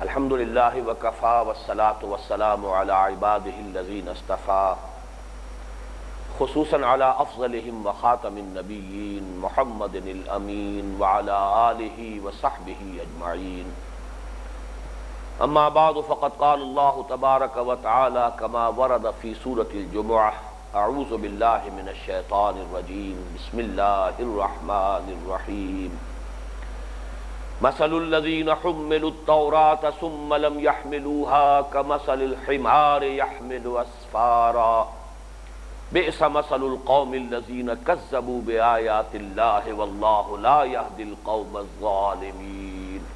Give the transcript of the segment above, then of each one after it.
الحمد للہ وکفا والصلاة والسلام علی عبادہ الذین اصطفیٰ خصوصاً علی افضلہم وخاتم النبیین محمد الامین وعلی آلہ وصحبہ اجمعین اما بعد فقد قال اللہ تبارک وتعالی کما ورد فی سورة الجمعہ اعوذ باللہ من الشیطان الرجیم بسم اللہ الرحمن الرحیم مثل الذين حملوا التوراة ثم لم يحملوها كمثل الحمار يحمل أسفارا بئس مثل القوم الذين كذبوا بآيات الله والله لا يهدي القوم الظالمين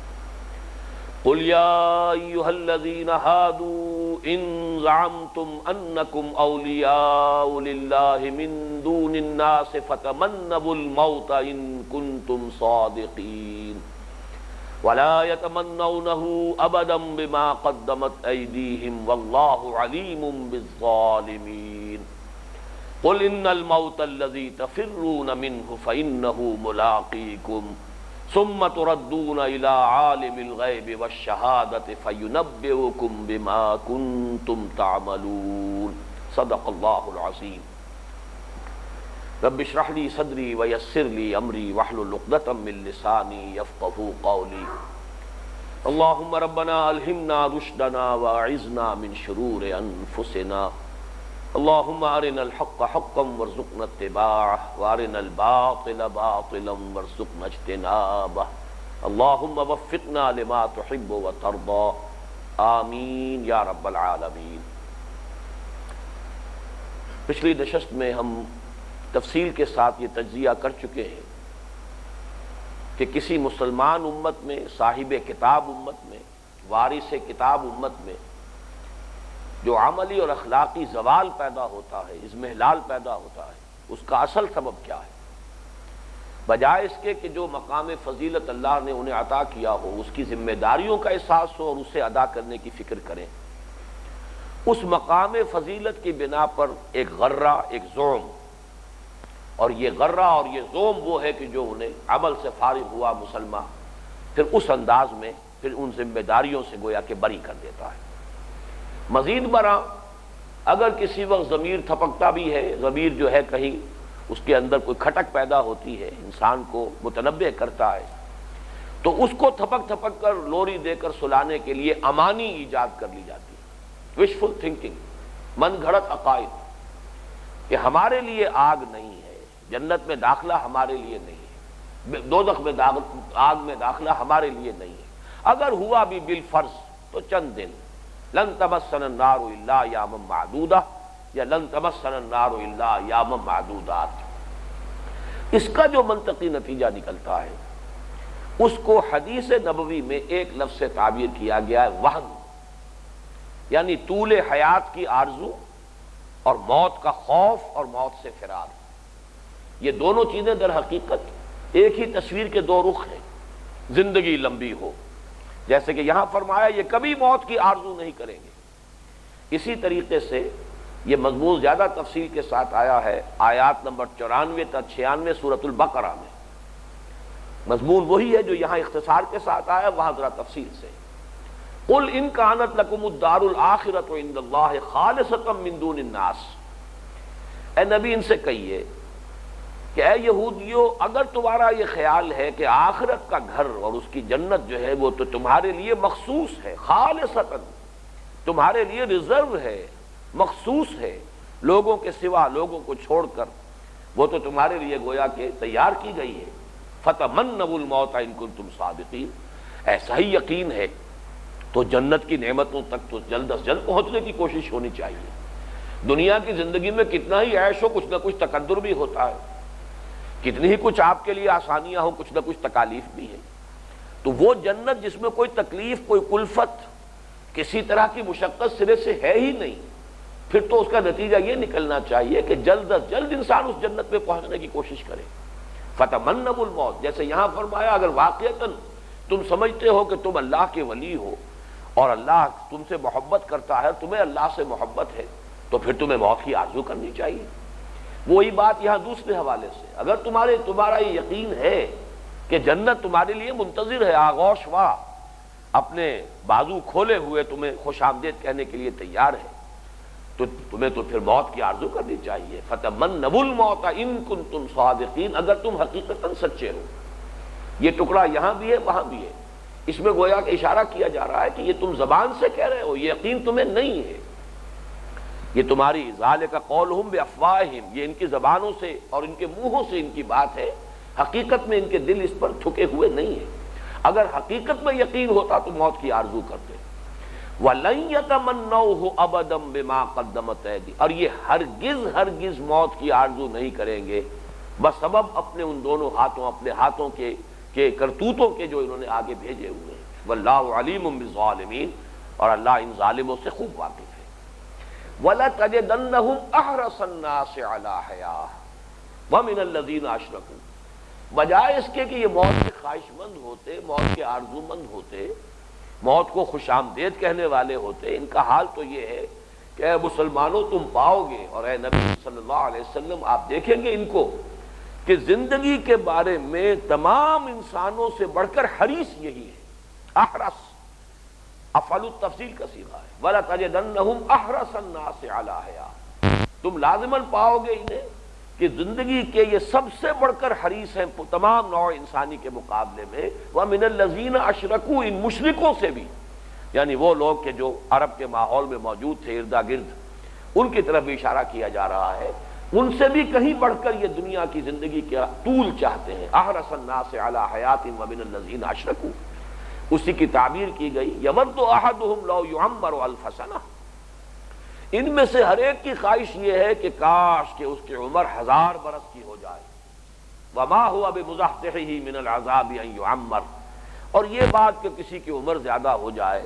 قل يا أيها الذين هادوا إن زعمتم أنكم أولياء لله من دون الناس فتمنوا الموت إن كنتم صادقين ولا يتمنونه أبدا بما قدمت أيديهم والله عليم بالظالمين قل إن الموت الذي تفرون منه فإنه ملاقيكم ثم تردون إلى عالم الغيب والشهادة فينبئكم بما كنتم تعملون صدق الله العظيم رب اشرح لي صدري ويسر لي امري واحلل عقدة من لساني يفقهوا قولي اللهم ربنا الهمنا رشدنا واعذنا من شرور انفسنا اللهم ارنا الحق حقا وارزقنا اتباعه وارنا الباطل باطلا وارزقنا اجتنابه اللهم وفقنا لما تحب وترضى آمین یا رب العالمین۔ پچھلی نشست میں ہم تفصیل کے ساتھ یہ تجزیہ کر چکے ہیں کہ کسی مسلمان امت میں، صاحب کتاب امت میں، وارث کتاب امت میں جو عملی اور اخلاقی زوال پیدا ہوتا ہے، اضمحلال پیدا ہوتا ہے، اس کا اصل سبب کیا ہے؟ بجائے اس کے کہ جو مقام فضیلت اللہ نے انہیں عطا کیا ہو، اس کی ذمہ داریوں کا احساس ہو اور اسے ادا کرنے کی فکر کریں، اس مقام فضیلت کی بنا پر ایک غرہ، ایک زوم، اور یہ غرہ اور یہ زوم وہ ہے کہ جو انہیں عمل سے فارغ ہوا مسلمان پھر اس انداز میں پھر ان ذمہ داریوں سے گویا کہ بری کر دیتا ہے۔ مزید برآں اگر کسی وقت ضمیر تھپکتا بھی ہے، ضمیر جو ہے کہیں اس کے اندر کوئی کھٹک پیدا ہوتی ہے، انسان کو متنبہ کرتا ہے، تو اس کو تھپک تھپک کر لوری دے کر سلانے کے لیے امانی ایجاد کر لی جاتی ہے، وشفل تھنکنگ، من گھڑت عقائد کہ ہمارے لیے آگ نہیں ہے، جنت میں داخلہ ہمارے لیے نہیں ہے، دوزخ میں آگ میں داخلہ ہمارے لیے نہیں ہے، اگر ہوا بھی بالفرض تو چند دن، لن تمسنا النار الا ایاما معدودہ یا لن تمسنا النار الا ایاما معدودات۔ اس کا جو منطقی نتیجہ نکلتا ہے اس کو حدیث نبوی میں ایک لفظ سے تعبیر کیا گیا ہے، وہن، یعنی طول حیات کی آرزو اور موت کا خوف اور موت سے فرار۔ یہ دونوں چیزیں در حقیقت ایک ہی تصویر کے دو رخ ہیں۔ زندگی لمبی ہو، جیسے کہ یہاں فرمایا یہ کبھی موت کی آرزو نہیں کریں گے، اسی طریقے سے یہ مضمون زیادہ تفصیل کے ساتھ آیا ہے آیات نمبر 94 تا 96 سورۃ البقرہ میں۔ مضمون وہی ہے جو یہاں اختصار کے ساتھ آیا، وہاں ذرا تفصیل سے۔ قل ان کانت لکم الدار الآخرۃ عند اللہ خالصۃ من دون الناس، اے نبی ان سے کہیے کہ اے یہودیو، اگر تمہارا یہ خیال ہے کہ آخرت کا گھر اور اس کی جنت جو ہے وہ تو تمہارے لیے مخصوص ہے، خالصتاً تمہارے لیے ریزرو ہے، مخصوص ہے، لوگوں کے سوا، لوگوں کو چھوڑ کر وہ تو تمہارے لیے گویا کہ تیار کی گئی ہے، فتمنوا الموت ان کنتم صادقین، ایسا ہی یقین ہے تو جنت کی نعمتوں تک تو جلد از جلد پہنچنے کی کوشش ہونی چاہیے۔ دنیا کی زندگی میں کتنا ہی عیش ہو، کچھ نہ کچھ تقدر بھی ہوتا ہے، کتنی ہی کچھ آپ کے لیے آسانیاں ہوں، کچھ نہ کچھ تکالیف بھی ہیں، تو وہ جنت جس میں کوئی تکلیف، کوئی کلفت، کسی طرح کی مشقت سرے سے ہے ہی نہیں، پھر تو اس کا نتیجہ یہ نکلنا چاہیے کہ جلد از جلد انسان اس جنت میں پہنچنے کی کوشش کرے۔ فتمنوا الموت، جیسے یہاں فرمایا اگر واقعتاً تم سمجھتے ہو کہ تم اللہ کے ولی ہو اور اللہ تم سے محبت کرتا ہے، تمہیں اللہ سے محبت ہے، تو پھر تمہیں موت کی آرزو کرنی چاہیے۔ وہی بات یہاں دوسرے حوالے سے، اگر تمہارا یہ یقین ہے کہ جنت تمہارے لیے منتظر ہے، آغوش واہ، اپنے بازو کھولے ہوئے تمہیں خوش آمدید کہنے کے لیے تیار ہے، تو تمہیں تو پھر موت کی آرزو کرنی چاہیے۔ فتمنوا الموت ان کنتم صادقین، اگر تم حقیقتاً سچے ہو۔ یہ ٹکڑا یہاں بھی ہے وہاں بھی ہے، اس میں گویا کہ اشارہ کیا جا رہا ہے کہ یہ تم زبان سے کہہ رہے ہو، یہ یقین تمہیں نہیں ہے، یہ تمہاری ذالک قولہم بافواہہم، یہ ان کی زبانوں سے اور ان کے منہوں سے ان کی بات ہے، حقیقت میں ان کے دل اس پر جھکے ہوئے نہیں ہیں۔ اگر حقیقت میں یقین ہوتا تو موت کی آرزو کرتے۔ وَلَن يَتَمَنَّوْهُ أَبَدًا بِمَا قَدَّمَتْ أَيْدِيهِمْ، اور یہ ہرگز موت کی آرزو نہیں کریں گے بسبب اپنے ان دونوں ہاتھوں، اپنے ہاتھوں کے کرتوتوں کے جو انہوں نے آگے بھیجے ہوئے ہیں۔ وَاللَّهُ عَلِيمٌ بِالظَّالِمِينَ، اور اللہ ان ظالموں سے خوب واقف ہے۔ وَلَتَجِدَنَّهُمْ أَحْرَصَ النَّاسِ عَلَىٰ حَيَاةٍ وَمِنَ الَّذِينَ أَشْرَكُوا، بجائے اس کے کہ یہ موت کے خواہش مند ہوتے، موت کے آرزو مند ہوتے، موت کو خوش آمدید کہنے والے ہوتے، ان کا حال تو یہ ہے کہ اے مسلمانوں تم پاؤ گے، اور اے نبی صلی اللہ علیہ وسلم آپ دیکھیں گے ان کو، کہ زندگی کے بارے میں تمام انسانوں سے بڑھ کر حریص یہی ہے۔ احرص افعل التفصیل کا صیغہ ہے۔ وَلَتَجِدَنَّهُمْ أَحْرَصَ النَّاسِ عَلَىٰ حَيَاةٍ، تم لازماً پاؤ گے انہیں کہ زندگی کے یہ سب سے بڑھ کر حریص ہیں تمام نوع انسانی کے مقابلے میں۔ وَمِنَ الَّذِينَ أَشْرَكُوا، ان مشرکوں سے بھی، یعنی وہ لوگ کہ جو عرب کے ماحول میں موجود تھے اردا گرد، ان کی طرف بھی اشارہ کیا جا رہا ہے، ان سے بھی کہیں بڑھ کر یہ دنیا کی زندگی کا طول چاہتے ہیں۔ احرص الناس علی حیات ومن الذین اشرکوا، اسی کی تعبیر کی گئی یود احدہم لو یعمر الف سنہ، ان میں سے ہر ایک کی خواہش یہ ہے کہ کاش کہ اس کی عمر 1000 برس کی ہو جائے۔ وما هو بمزحزحہ من العذاب ان یعمر، اور یہ بات کہ کسی کی عمر زیادہ ہو جائے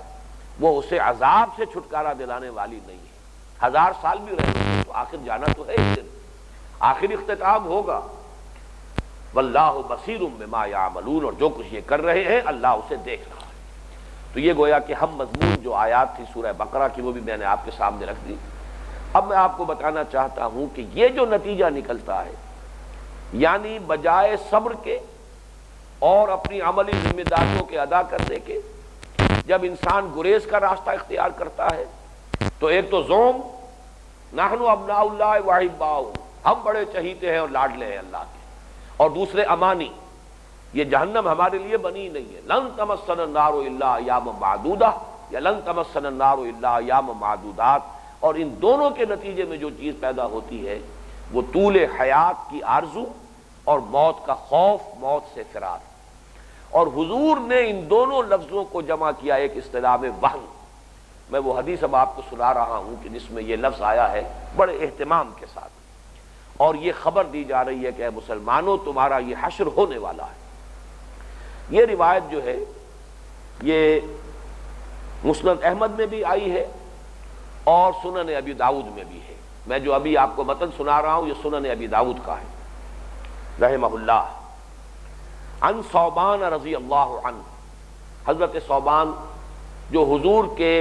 وہ اسے عذاب سے چھٹکارا دلانے والی نہیں ہے۔ 1000 سال بھی رہے تو آخر جانا تو ہے ایک دن، آخر اختتام ہوگا۔ واللہ بصیر بما یعملون، اور جو کچھ یہ کر رہے ہیں اللہ اسے دیکھ رہا ہے۔ تو یہ گویا کہ ہم مضمون جو آیات تھی سورہ بقرہ کی وہ بھی میں نے آپ کے سامنے رکھ دی۔ اب میں آپ کو بتانا چاہتا ہوں کہ یہ جو نتیجہ نکلتا ہے، یعنی بجائے صبر کے اور اپنی عملی ذمہ داریوں کے ادا کرنے کے، جب انسان گریز کا راستہ اختیار کرتا ہے تو ایک تو زوم نحن ابناء اللہ واحباؤہ، ہم بڑے چہیتے ہیں اور لاڈلے ہیں اللہ کے، اور دوسرے امانی، یہ جہنم ہمارے لیے بنی نہیں ہے۔ لن تمسنا النار الا ایاما معدودہ، یا لن تمسنا النار الا ایاما معدودات، اور ان دونوں کے نتیجے میں جو چیز پیدا ہوتی ہے وہ طول حیات کی آرزو اور موت کا خوف، موت سے فرار۔ اور حضور نے ان دونوں لفظوں کو جمع کیا ایک اصطلاح میں وہن۔ میں وہ حدیث اب آپ کو سنا رہا ہوں کہ جس میں یہ لفظ آیا ہے بڑے اہتمام کے ساتھ، اور یہ خبر دی جا رہی ہے کہ اے مسلمانوں تمہارا یہ حشر ہونے والا ہے۔ یہ روایت جو ہے یہ مسند احمد میں بھی آئی ہے اور سنن ابی داؤد میں بھی ہے۔ میں جو ابھی آپ کو متن سنا رہا ہوں یہ سنن ابی داؤد کا ہے رحمہ اللہ۔ عن ثوبان رضی اللہ عنہ، حضرت ثوبان جو حضور کے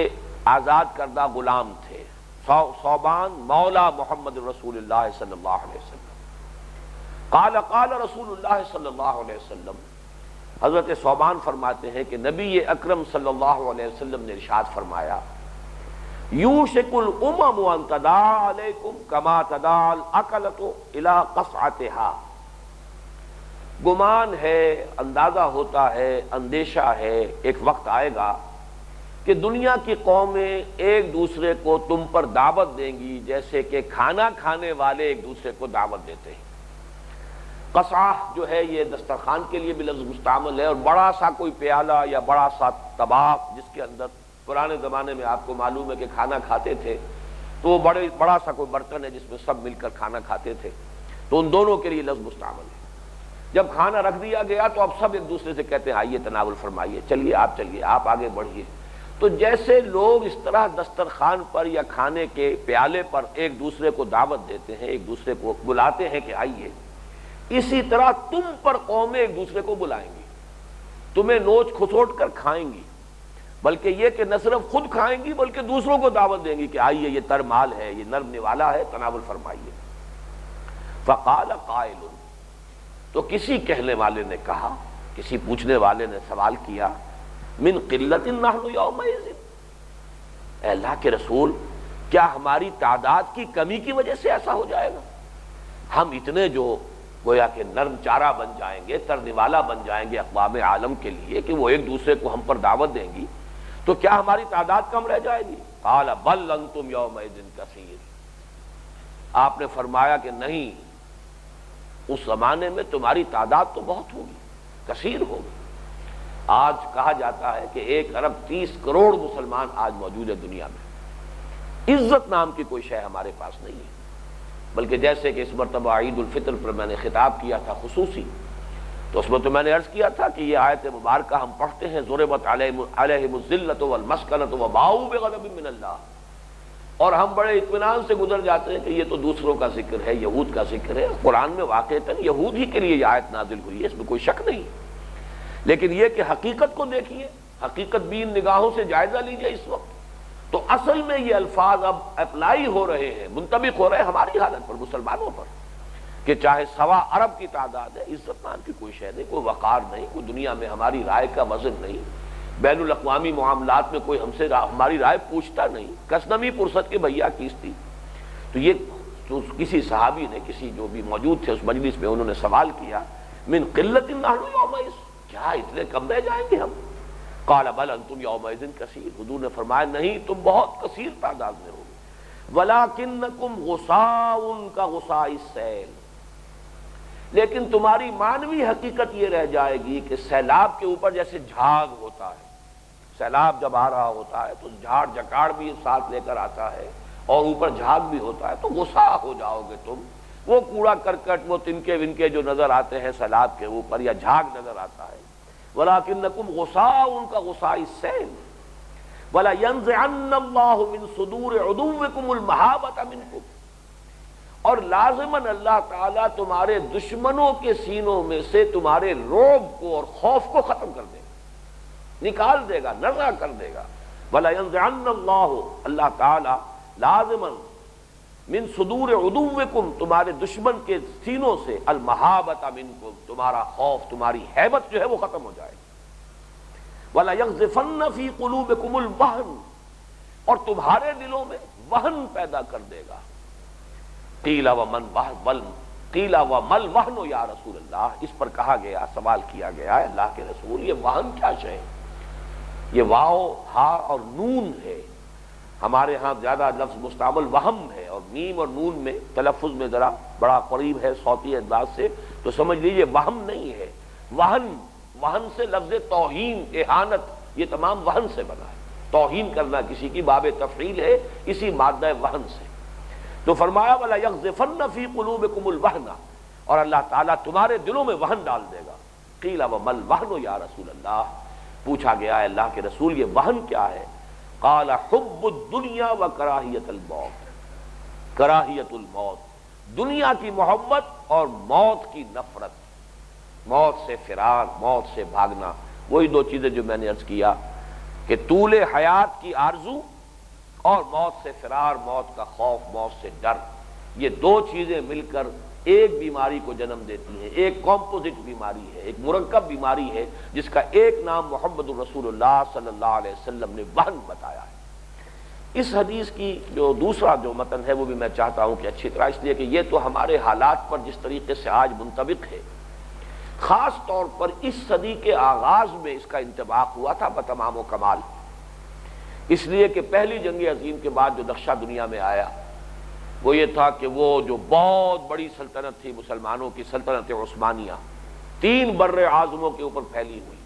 آزاد کردہ غلام تھے، ثوبان مولا محمد رسول اللہ صلی اللہ علیہ وسلم، قال قال رسول اللہ صلی اللہ علیہ وسلم، حضرت ثوبان فرماتے ہیں کہ نبی اکرم صلی اللہ علیہ وسلم نے ارشاد فرمایا، یوشک الامم ان تداعی علیکم کما تداعی الاکلۃ الی قصعتها، گمان ہے، اندازہ ہوتا ہے، اندیشہ ہے، ایک وقت آئے گا کہ دنیا کی قومیں ایک دوسرے کو تم پر دعوت دیں گی جیسے کہ کھانا کھانے والے ایک دوسرے کو دعوت دیتے ہیں۔ قصعہ جو ہے یہ دسترخوان کے لیے بھی لفظ مستعمل ہے، اور بڑا سا کوئی پیالہ یا بڑا سا طباق جس کے اندر پرانے زمانے میں آپ کو معلوم ہے کہ کھانا کھاتے تھے، تو وہ بڑا سا کوئی برتن ہے جس میں سب مل کر کھانا کھاتے تھے، تو ان دونوں کے لیے لفظ مستعمل ہے۔ جب کھانا رکھ دیا گیا تو اب سب ایک دوسرے سے کہتے ہیں آئیے تناول فرمائیے، چلیے آپ آگے بڑھیے۔ تو جیسے لوگ اس طرح دسترخوان پر یا کھانے کے پیالے پر ایک دوسرے کو دعوت دیتے ہیں، ایک دوسرے کو بلاتے ہیں کہ آئیے، اسی طرح تم پر قومیں ایک دوسرے کو بلائیں گی، تمہیں نوچ کھسوٹ کر کھائیں گی، بلکہ یہ کہ نہ صرف خود کھائیں گی بلکہ دوسروں کو دعوت دیں گی کہ آئیے یہ تر مال ہے، یہ نرم نوالا ہے، تناول فرمائیے۔ فقال قائل، تو کسی کہنے والے نے کہا، کسی پوچھنے والے نے سوال کیا من قلت نحن یومئذ، اے اللہ کے رسول کیا ہماری تعداد کی کمی کی وجہ سے ایسا ہو جائے گا؟ ہم اتنے جو گویا کہ نرم چارہ بن جائیں گے، ترنیوالا بن جائیں گے اقوام عالم کے لیے کہ وہ ایک دوسرے کو ہم پر دعوت دیں گی، تو کیا ہماری تعداد کم رہ جائے گی؟ قال بل انتم یومئذ کثیر، آپ نے فرمایا کہ نہیں، اس زمانے میں تمہاری تعداد تو بہت ہوگی، کثیر ہوگی۔ آج کہا جاتا ہے کہ 1 ارب 30 کروڑ مسلمان آج موجود ہے دنیا میں، عزت نام کی کوئی شے ہمارے پاس نہیں ہے، بلکہ جیسے کہ اس مرتبہ عید الفطر پر میں نے خطاب کیا تھا خصوصی، تو اس میں تو میں نے عرض کیا تھا کہ یہ آیت مبارکہ ہم پڑھتے ہیں ضربت علیہم الذلۃ والمسکنۃ وباؤوا بغضب من اللہ، اور ہم بڑے اطمینان سے گزر جاتے ہیں کہ یہ تو دوسروں کا ذکر ہے، یہود کا ذکر ہے۔ قرآن میں واقعتاً یہود ہی کے لیے یہ آیت نازل ہوئی ہے، اس میں کوئی شک نہیں، لیکن یہ کہ حقیقت کو دیکھیے، حقیقت بین نگاہوں سے جائزہ لیجیے۔ اس وقت تو اصل میں یہ الفاظ اب اپلائی ہو رہے ہیں، منطبق ہو رہے ہیں ہماری حالت پر، مسلمانوں پر، کہ چاہے 1.25 ارب کی تعداد ہے، عزت نام کی کوئی شے نہیں، کوئی وقار نہیں، کوئی دنیا میں ہماری رائے کا وزن نہیں، بین الاقوامی معاملات میں کوئی ہم سے ہماری رائے پوچھتا نہیں، کسنمی پرست کے بھیا کیس تھی۔ تو یہ تو کسی صحابی نے، کسی جو بھی موجود تھے اس مجلس میں، انہوں نے سوال کیا من قلت نحن یومئذ، کیا اتنے کم رہ جائیں گے ہم؟ قال بل انتم یومئذ کثیر، حضور نے فرمایا نہیں، تم بہت کثیر تعداد میں ہوگے، ولکنکم غثاء کغثاء السیل، لیکن تمہاری معنوی حقیقت یہ رہ جائے گی کہ سیلاب کے اوپر جیسے جھاگ ہوتا ہے، سیلاب جب آ رہا ہوتا ہے تو جھاڑ جکاڑ بھی ساتھ لے کر آتا ہے اور اوپر جھاگ بھی ہوتا ہے، تو غصہ ہو جاؤ گے تم، وہ کوڑا کرکٹ، وہ تنکے ونکے جو نظر آتے ہیں سیلاب کے اوپر، یا جھاگ نظر آتا ہے، وَلَكِنَّكُمْ غُصَاءٌ كَغُصَاءِ السَّيْلِ وَلَيَنزِعَنَّ اللَّهُ مِن صُدُورِ عُدُوِّكُمُ الْمَهَابَةَ مِنكُمْ، اور لازماً اللہ تعالیٰ تمہارے دشمنوں کے سینوں میں سے تمہارے رعب کو اور خوف کو ختم کر دے گا، نکال دے گا، نزع کر دے گا۔ وَلَيَنزِعَنَّ اللَّهُ، اللہ تعالیٰ لازماً من صدور عدوکم، تمہارے دشمن کے سینوں سے، المہابۃ منکم، تمہارا خوف، تمہاری ہیبت جو ہے وہ ختم ہو جائے گی۔ وَلَيَقْذِفَنَّ فِي قُلُوبِكُمُ الْوَهْنَ، اور تمہارے دلوں میں وہن پیدا کر دے گا۔ قِيلَ وَمَا الْوَهْنُ یا رسول اللہ، اس پر کہا گیا، سوال کیا گیا ہے اللہ کے رسول، یہ وہن کیا شے ہے؟ یہ واو، ہا اور نون ہے، ہمارے ہاں زیادہ لفظ مستعمل وہم ہے، اور میم اور نون میں تلفظ میں ذرا بڑا قریب ہے صوتی انداز سے، تو سمجھ لیجئے وہم نہیں ہے، وہن، وہن سے لفظ توہین، اہانت، یہ تمام وہن سے بنا ہے، توہین کرنا کسی کی باب تفعیل ہے اسی مادہ وہن سے۔ تو فرمایا وَلَا يَغْزِفَنَّ فِي قُلُوبِكُمُ الْوَهْنَ، اور اللہ تعالیٰ تمہارے دلوں میں وہن ڈال دے گا۔ قِيلَ وَمَا الْوَهْنُ یا رسول اللہ، پوچھا گیا ہے اللہ کے رسول یہ وہن کیا ہے؟ قال حب الدنیا و کراہیت الموت، کراہیت الموت، دنیا کی محبت اور موت کی نفرت، موت سے فرار، موت سے بھاگنا، وہی دو چیزیں جو میں نے عرض کیا کہ طول حیات کی آرزو اور موت سے فرار، موت کا خوف، موت سے ڈر، یہ دو چیزیں مل کر ایک بیماری کو جنم دیتی ہیں، ایک کمپوزٹ بیماری ہے، ایک مرکب بیماری ہے جس کا ایک نام محمد الرسول اللہ صلی اللہ علیہ وسلم نے وہن بتایا ہے۔ اس حدیث کی جو دوسرا جو متن ہے وہ بھی میں چاہتا ہوں کہ اچھی طرح، اس لیے کہ یہ تو ہمارے حالات پر جس طریقے سے آج منطبق ہے، خاص طور پر اس صدی کے آغاز میں اس کا انطباق ہوا تھا بتمام و کمال، اس لیے کہ پہلی جنگ عظیم کے بعد جو نقشہ دنیا میں آیا وہ یہ تھا کہ وہ جو بہت بڑی سلطنت تھی مسلمانوں کی، سلطنت عثمانیہ، 3 بر اعظموں کے اوپر پھیلی ہوئی،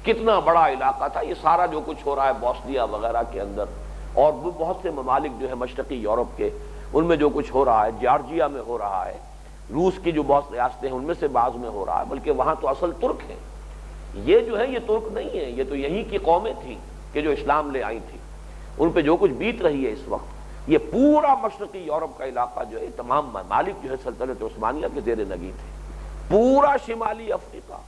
کتنا بڑا علاقہ تھا یہ سارا جو کچھ ہو رہا ہے بوسنیا وغیرہ کے اندر، اور وہ بہت سے ممالک جو ہے مشرقی یورپ کے، ان میں جو کچھ ہو رہا ہے، جارجیا میں ہو رہا ہے، روس کی جو بہت ریاستیں ہیں ان میں سے بعض میں ہو رہا ہے، بلکہ وہاں تو اصل ترک ہیں، یہ جو ہے یہ ترک نہیں ہے، یہ تو یہی کی قومیں تھیں کہ جو اسلام لے آئی تھیں، ان پہ جو کچھ بیت رہی ہے اس وقت، یہ پورا مشرقی یورپ کا علاقہ جو ہے تمام ممالک جو ہے سلطنت عثمانیہ کے زیر نگی تھے، پورا شمالی افریقہ،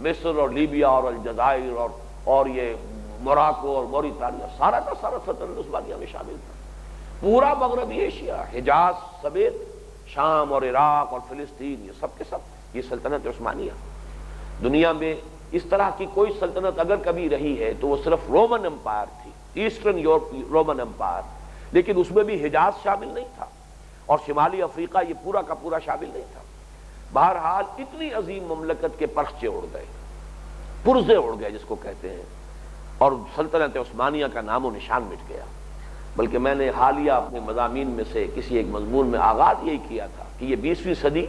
مصر اور لیبیا اور الجزائر اور یہ موراکو اور موریتانیہ، سارا کا سارا سلطنت عثمانیہ میں شامل تھا، پورا مغربی ایشیا، حجاز سمیت، شام اور عراق اور فلسطین، یہ سب کے سب یہ سلطنت عثمانیہ۔ دنیا میں اس طرح کی کوئی سلطنت اگر کبھی رہی ہے تو وہ صرف رومن امپائر تھی، ایسٹرن یورپ رومن امپائر، لیکن اس میں بھی حجاز شامل نہیں تھا اور شمالی افریقہ یہ پورا کا پورا شامل نہیں تھا۔ بہرحال اتنی عظیم مملکت کے پرچے اڑ گئے، پرزے اڑ گئے جس کو کہتے ہیں، اور سلطنت عثمانیہ کا نام و نشان مٹ گیا۔ بلکہ میں نے حالیہ اپنے مضامین میں سے کسی ایک مضمون میں آغاز یہی کیا تھا کہ یہ 20ویں صدی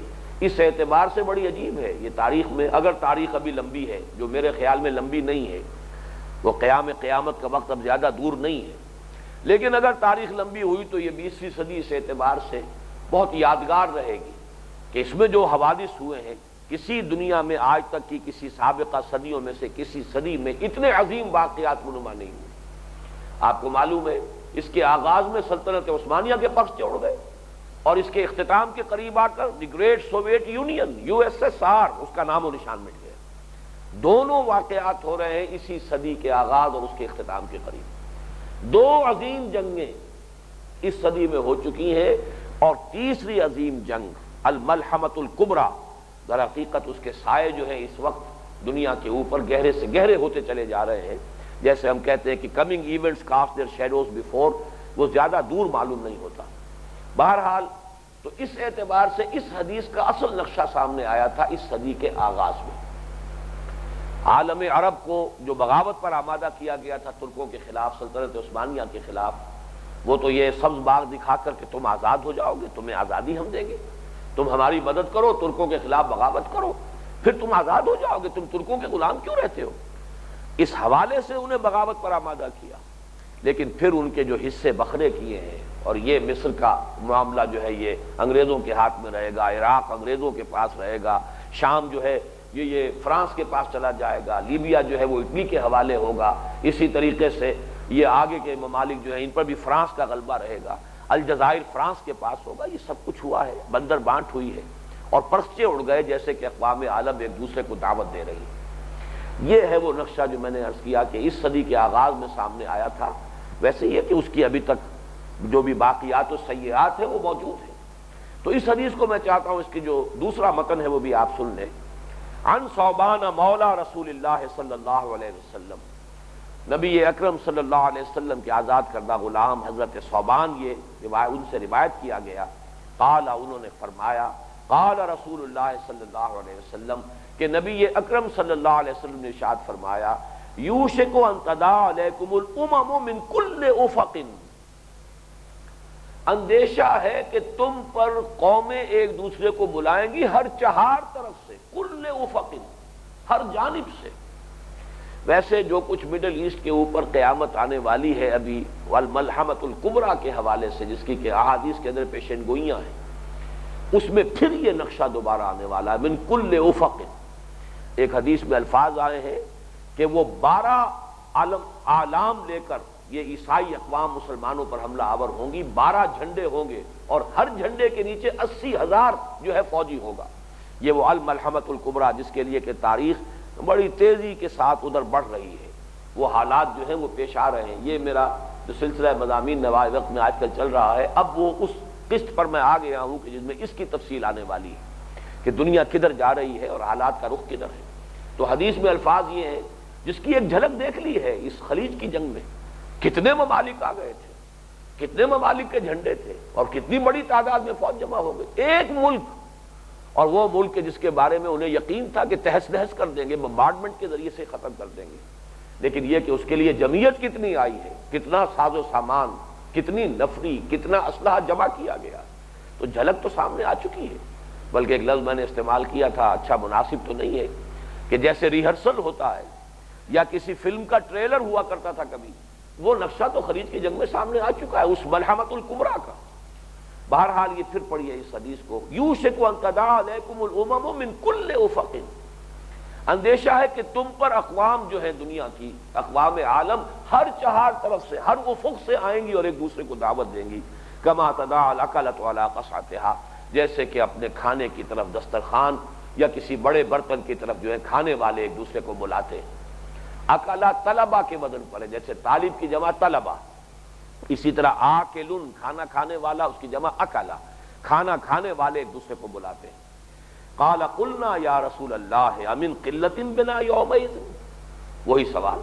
اس اعتبار سے بڑی عجیب ہے، یہ تاریخ میں اگر تاریخ ابھی لمبی ہے، جو میرے خیال میں لمبی نہیں ہے، وہ قیامت کا وقت اب زیادہ دور نہیں ہے، لیکن اگر تاریخ لمبی ہوئی تو یہ 20ویں صدی اس اعتبار سے بہت یادگار رہے گی کہ اس میں جو حوادث ہوئے ہیں، کسی دنیا میں آج تک کی کسی سابقہ صدیوں میں سے کسی صدی میں اتنے عظیم واقعات رونما نہیں ہوئے۔ آپ کو معلوم ہے اس کے آغاز میں سلطنت عثمانیہ کے پرچے اڑ گئے، اور اس کے اختتام کے قریب آ کر the great Soviet union USSR اس کا نام و نشان مٹ گیا۔ دونوں واقعات ہو رہے ہیں اسی صدی کے آغاز اور اس کے اختتام کے قریب۔ دو عظیم جنگیں اس صدی میں ہو چکی ہیں، اور تیسری عظیم جنگ الملحمۃ الکبریٰ، در حقیقت اس کے سائے جو ہیں اس وقت دنیا کے اوپر گہرے سے گہرے ہوتے چلے جا رہے ہیں۔ جیسے ہم کہتے ہیں کہ coming events cast their shadows before, وہ زیادہ دور معلوم نہیں ہوتا۔ بہرحال تو اس اعتبار سے اس حدیث کا اصل نقشہ سامنے آیا تھا اس صدی کے آغاز میں۔ عالم عرب کو جو بغاوت پر آمادہ کیا گیا تھا ترکوں کے خلاف، سلطنت عثمانیہ کے خلاف، وہ تو یہ سبز باغ دکھا کر کہ تم آزاد ہو جاؤ گے، تمہیں آزادی ہم دیں گے، تم ہماری مدد کرو، ترکوں کے خلاف بغاوت کرو، پھر تم آزاد ہو جاؤ گے، تم ترکوں کے غلام کیوں رہتے ہو؟ اس حوالے سے انہیں بغاوت پر آمادہ کیا، لیکن پھر ان کے جو حصے بکھرے کیے ہیں، اور یہ مصر کا معاملہ جو ہے یہ انگریزوں کے ہاتھ میں رہے گا، عراق انگریزوں کے پاس رہے گا، شام جو ہے یہ فرانس کے پاس چلا جائے گا، لیبیا جو ہے وہ اٹلی کے حوالے ہوگا، اسی طریقے سے یہ آگے کے ممالک جو ہیں ان پر بھی فرانس کا غلبہ رہے گا، الجزائر فرانس کے پاس ہوگا۔ یہ سب کچھ ہوا ہے، بندر بانٹ ہوئی ہے، اور پرچے اڑ گئے جیسے کہ اقوام عالم ایک دوسرے کو دعوت دے رہی ہے۔ یہ ہے وہ نقشہ جو میں نے عرض کیا کہ اس صدی کے آغاز میں سامنے آیا تھا۔ ویسے یہ کہ اس کی ابھی تک جو بھی باقیات و سیئات ہیں وہ موجود ہیں۔ تو اس حدیث کو میں چاہتا ہوں اس کی جو دوسرا متن ہے وہ بھی آپ سن لیں۔ عن ثوبان مولا رسول اللہ صلی اللہ علیہ وسلم، نبی اکرم صلی اللہ علیہ وسلم کے آزاد کردہ غلام حضرت ثوبان، یہ ان سے روایت کیا گیا، قال، انہوں نے فرمایا، قال رسول اللہ صلی اللہ علیہ وسلم، کہ نبی اکرم صلی اللہ علیہ وسلم نے ارشاد فرمایا، یوشک ان تداع علیکم الامم من کل افق، اندیشہ ہے کہ تم پر قومیں ایک دوسرے کو بلائیں گی ہر چہار طرف سے، کل افق، ہر جانب سے۔ ویسے جو کچھ مڈل ایسٹ کے اوپر قیامت آنے والی ہے ابھی والملحمۃ الکبریٰ کے حوالے سے، جس کی کہ احادیث کے اندر پیشن گوئیاں ہیں، اس میں پھر یہ نقشہ دوبارہ آنے والا ہے، من کل افق۔ ایک حدیث میں الفاظ آئے ہیں کہ وہ 12 اعلام لے کر یہ عیسائی اقوام مسلمانوں پر حملہ آور ہوں گی، 12 جھنڈے ہوں گے، اور ہر جھنڈے کے نیچے 80,000 جو ہے فوجی ہوگا۔ یہ وہ الملحمۃ الکبریٰ جس کے لیے کہ تاریخ بڑی تیزی کے ساتھ ادھر بڑھ رہی ہے، وہ حالات جو ہیں وہ پیش آ رہے ہیں۔ یہ میرا جو سلسلہ مضامین نوائے وقت میں آج کل چل رہا ہے، اب وہ اس قسط پر میں آ گیا ہوں کہ جس میں اس کی تفصیل آنے والی ہے کہ دنیا کدھر جا رہی ہے اور حالات کا رخ کدھر ہے۔ تو حدیث میں الفاظ یہ ہیں جس کی ایک جھلک دیکھ لی ہے اس خلیج کی جنگ میں، کتنے ممالک آ گئے تھے، کتنے ممالک کے جھنڈے تھے، اور کتنی بڑی تعداد میں فوج جمع ہو گئی، ایک ملک، اور وہ ملک جس کے بارے میں انہیں یقین تھا کہ تہس نہس کر دیں گے، بمبارڈمنٹ کے ذریعے سے ختم کر دیں گے، لیکن یہ کہ اس کے لیے جمعیت کتنی آئی ہے، کتنا ساز و سامان، کتنی نفری، کتنا اسلحہ جمع کیا گیا، تو جھلک تو سامنے آ چکی ہے۔ بلکہ ایک لفظ میں نے استعمال کیا تھا، اچھا مناسب تو نہیں ہے، کہ جیسے ریہرسل ہوتا ہے یا کسی فلم کا ٹریلر ہوا کرتا تھا کبھی، وہ نقشہ تو خلیج کی جنگ میں سامنے آ چکا ہے اس ملحمۃ الکبریٰ کا۔ بہرحال یہ پھر پڑھیے اس حدیث کو، یوشک ان تداع علیکم الامم من کل افق، اندیشہ ہے کہ تم پر اقوام جو ہے دنیا کی اقوام عالم ہر چہار طرف سے، ہر افق سے آئیں گی اور ایک دوسرے کو دعوت دیں گی، کما تداع الاکلۃ علی قصعتھا، جیسے کہ اپنے کھانے کی طرف دسترخوان یا کسی بڑے برتن کی طرف جو ہے کھانے والے ایک دوسرے کو بلاتے ہیں۔ اکلا طلبہ کے وزن پر ہے، جیسے طالب کی جمع طلبہ، اسی طرح آکلن کھانا کھانے والا، اس کی جمع اکلا، کھانا کھانے والے ایک دوسرے کو بلاتے ہیں۔ قال قلنا یا رسول اللہ امن قلت بنا یومئذ، وہی سوال۔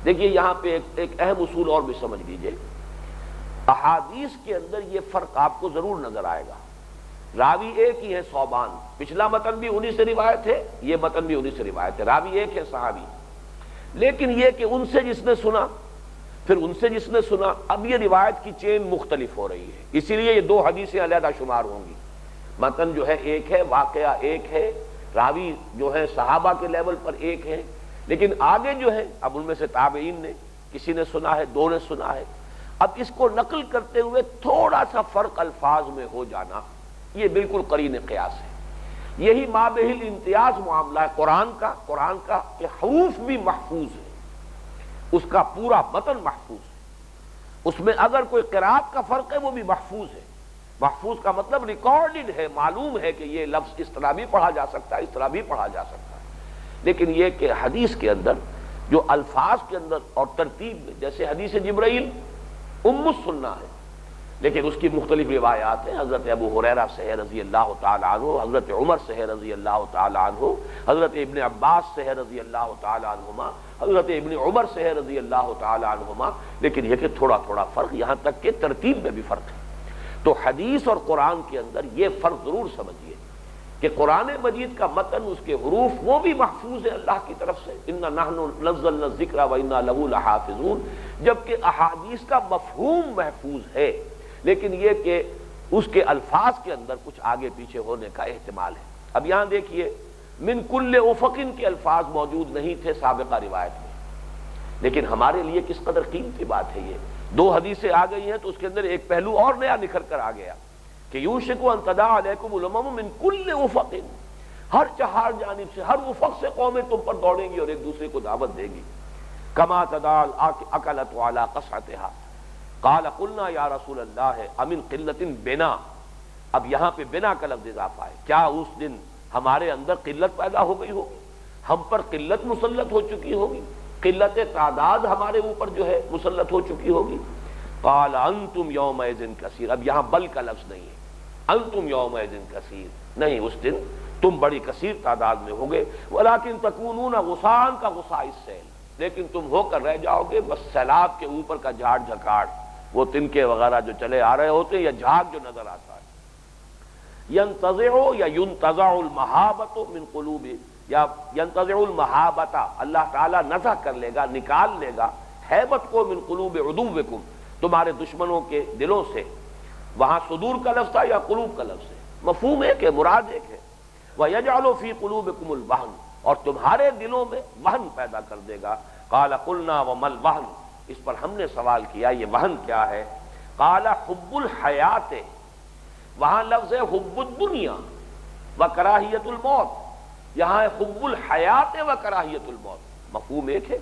دیکھیے یہاں پہ ایک اہم اصول اور بھی سمجھ لیجئے، احادیث کے اندر یہ فرق آپ کو ضرور نظر آئے گا۔ راوی ایک ہی ہے ثوبان، پچھلا متن بھی انہی سے روایت ہے، یہ متن بھی انہی سے روایت ہے، راوی ایک ہے صحابی، لیکن یہ کہ ان سے جس نے سنا پھر ان سے جس نے سنا، اب یہ روایت کی چین مختلف ہو رہی ہے، اسی لیے یہ دو حدیثیں علیحدہ شمار ہوں گی۔ متن جو ہے ایک ہے، واقعہ ایک ہے، راوی جو ہے صحابہ کے لیول پر ایک ہے، لیکن آگے جو ہے اب ان میں سے تابعین نے کسی نے سنا ہے، دو نے سنا ہے، اب اس کو نقل کرتے ہوئے تھوڑا سا فرق الفاظ میں ہو جانا یہ بالکل قرین قیاس ہے۔ یہی مابہ الامتیاز معاملہ ہے قرآن کا کہ حروف بھی محفوظ ہے، اس کا پورا متن محفوظ ہے، اس میں اگر کوئی قرات کا فرق ہے وہ بھی محفوظ ہے۔ محفوظ کا مطلب ریکارڈڈ ہے، معلوم ہے کہ یہ لفظ اس طرح بھی پڑھا جا سکتا ہے، اس طرح بھی پڑھا جا سکتا ہے۔ لیکن یہ کہ حدیث کے اندر جو الفاظ کے اندر اور ترتیب میں، جیسے حدیث جبرائیل ام السنہ ہے لیکن اس کی مختلف روایات ہیں، حضرت ابو ہریرہ سے ہے رضی اللہ تعالی عنہ، حضرت عمر سے ہے رضی اللہ تعالی عنہ، حضرت ابن عباس سے ہے رضی اللہ تعالی عنہما، حضرت ابن عمر سے ہے رضی اللہ تعالی عنہما، لیکن یہ کہ تھوڑا تھوڑا فرق، یہاں تک کہ ترتیب میں بھی فرق ہے۔ تو حدیث اور قرآن کے اندر یہ فرق ضرور سمجھیے کہ قرآن مجید کا متن، اس کے حروف وہ بھی محفوظ ہے اللہ کی طرف سے، انا نحن نزلنا الذکر وانا لہ لحافظون، جبکہ احادیث کا مفہوم محفوظ ہے، لیکن یہ کہ اس کے الفاظ کے اندر کچھ آگے پیچھے ہونے کا احتمال ہے۔ اب یہاں دیکھیے من کل افقن کے الفاظ موجود نہیں تھے سابقہ روایت میں، لیکن ہمارے لیے کس قدر قیمتی بات ہے یہ۔ دو حدیثیں آ گئی ہیں تو اس کے اندر ایک پہلو اور نیا نکھر کر آ گیا کہ یوشک ان تداعی علیکم الامم من کل افق، ہر چہار جانب سے، ہر افق سے قومیں تم پر دوڑیں گی اور ایک دوسرے کو دعوت دیں گی۔ کما تداعی الاکلۃ علی قصعتها قال قلنا یا رسول اللہ امن قلت بنا، اب یہاں پہ بنا کا لفظ اضافہ ہے، کیا اس دن ہمارے اندر قلت پیدا ہو گئی ہوگی، ہم پر قلت مسلط ہو چکی ہوگی، قلت تعداد ہمارے اوپر جو ہے مسلط ہو چکی ہوگی۔ قال انتم یومئذ کثیر، اب یہاں بل کا لفظ نہیں ہے، انتم یومئذ کثیر، نہیں اس دن تم بڑی کثیر تعداد میں ہوگے، ولکن تکونون غثاء کا غصاء السیل، لیکن تم ہو کر رہ جاؤ گے بس سیلاب کے اوپر کا جھاڑ جھکاڑ، وہ تنکے وغیرہ جو چلے آ رہے ہوتے ہیں یا جھاگ جو نظر آتا ہے۔ ینتزع یا ینتزع المحابۃ من قلوب، یا ینتزع المحابۃ، اللہ تعالیٰ نزع کر لے گا، نکال لے گا ہیبت کو من قلوب عدوکم، تمہارے دشمنوں کے دلوں سے۔ وہاں صدور کا لفظ تھا یا قلوب کا لفظ ہے، مفہوم ایک ہے، مراد ایک ہے۔ وَيَجْعَلُ فِي قُلُوبِكُمُ الْوَهْنَ، اور تمہارے دلوں میں وہن پیدا کر دے گا۔ قَالَ قُلْنَا وَمَا الْوَهْنُ، اس پر ہم نے سوال کیا یہ وہن کیا ہے؟ قَالَ حُبُّ الْحَيَاةِ، وہاں لفظ ہے حب الدنیا وکراہیت الموت، یہاں ہے حب الحیات وکراہیت الموت، مفہوم ایک ہے۔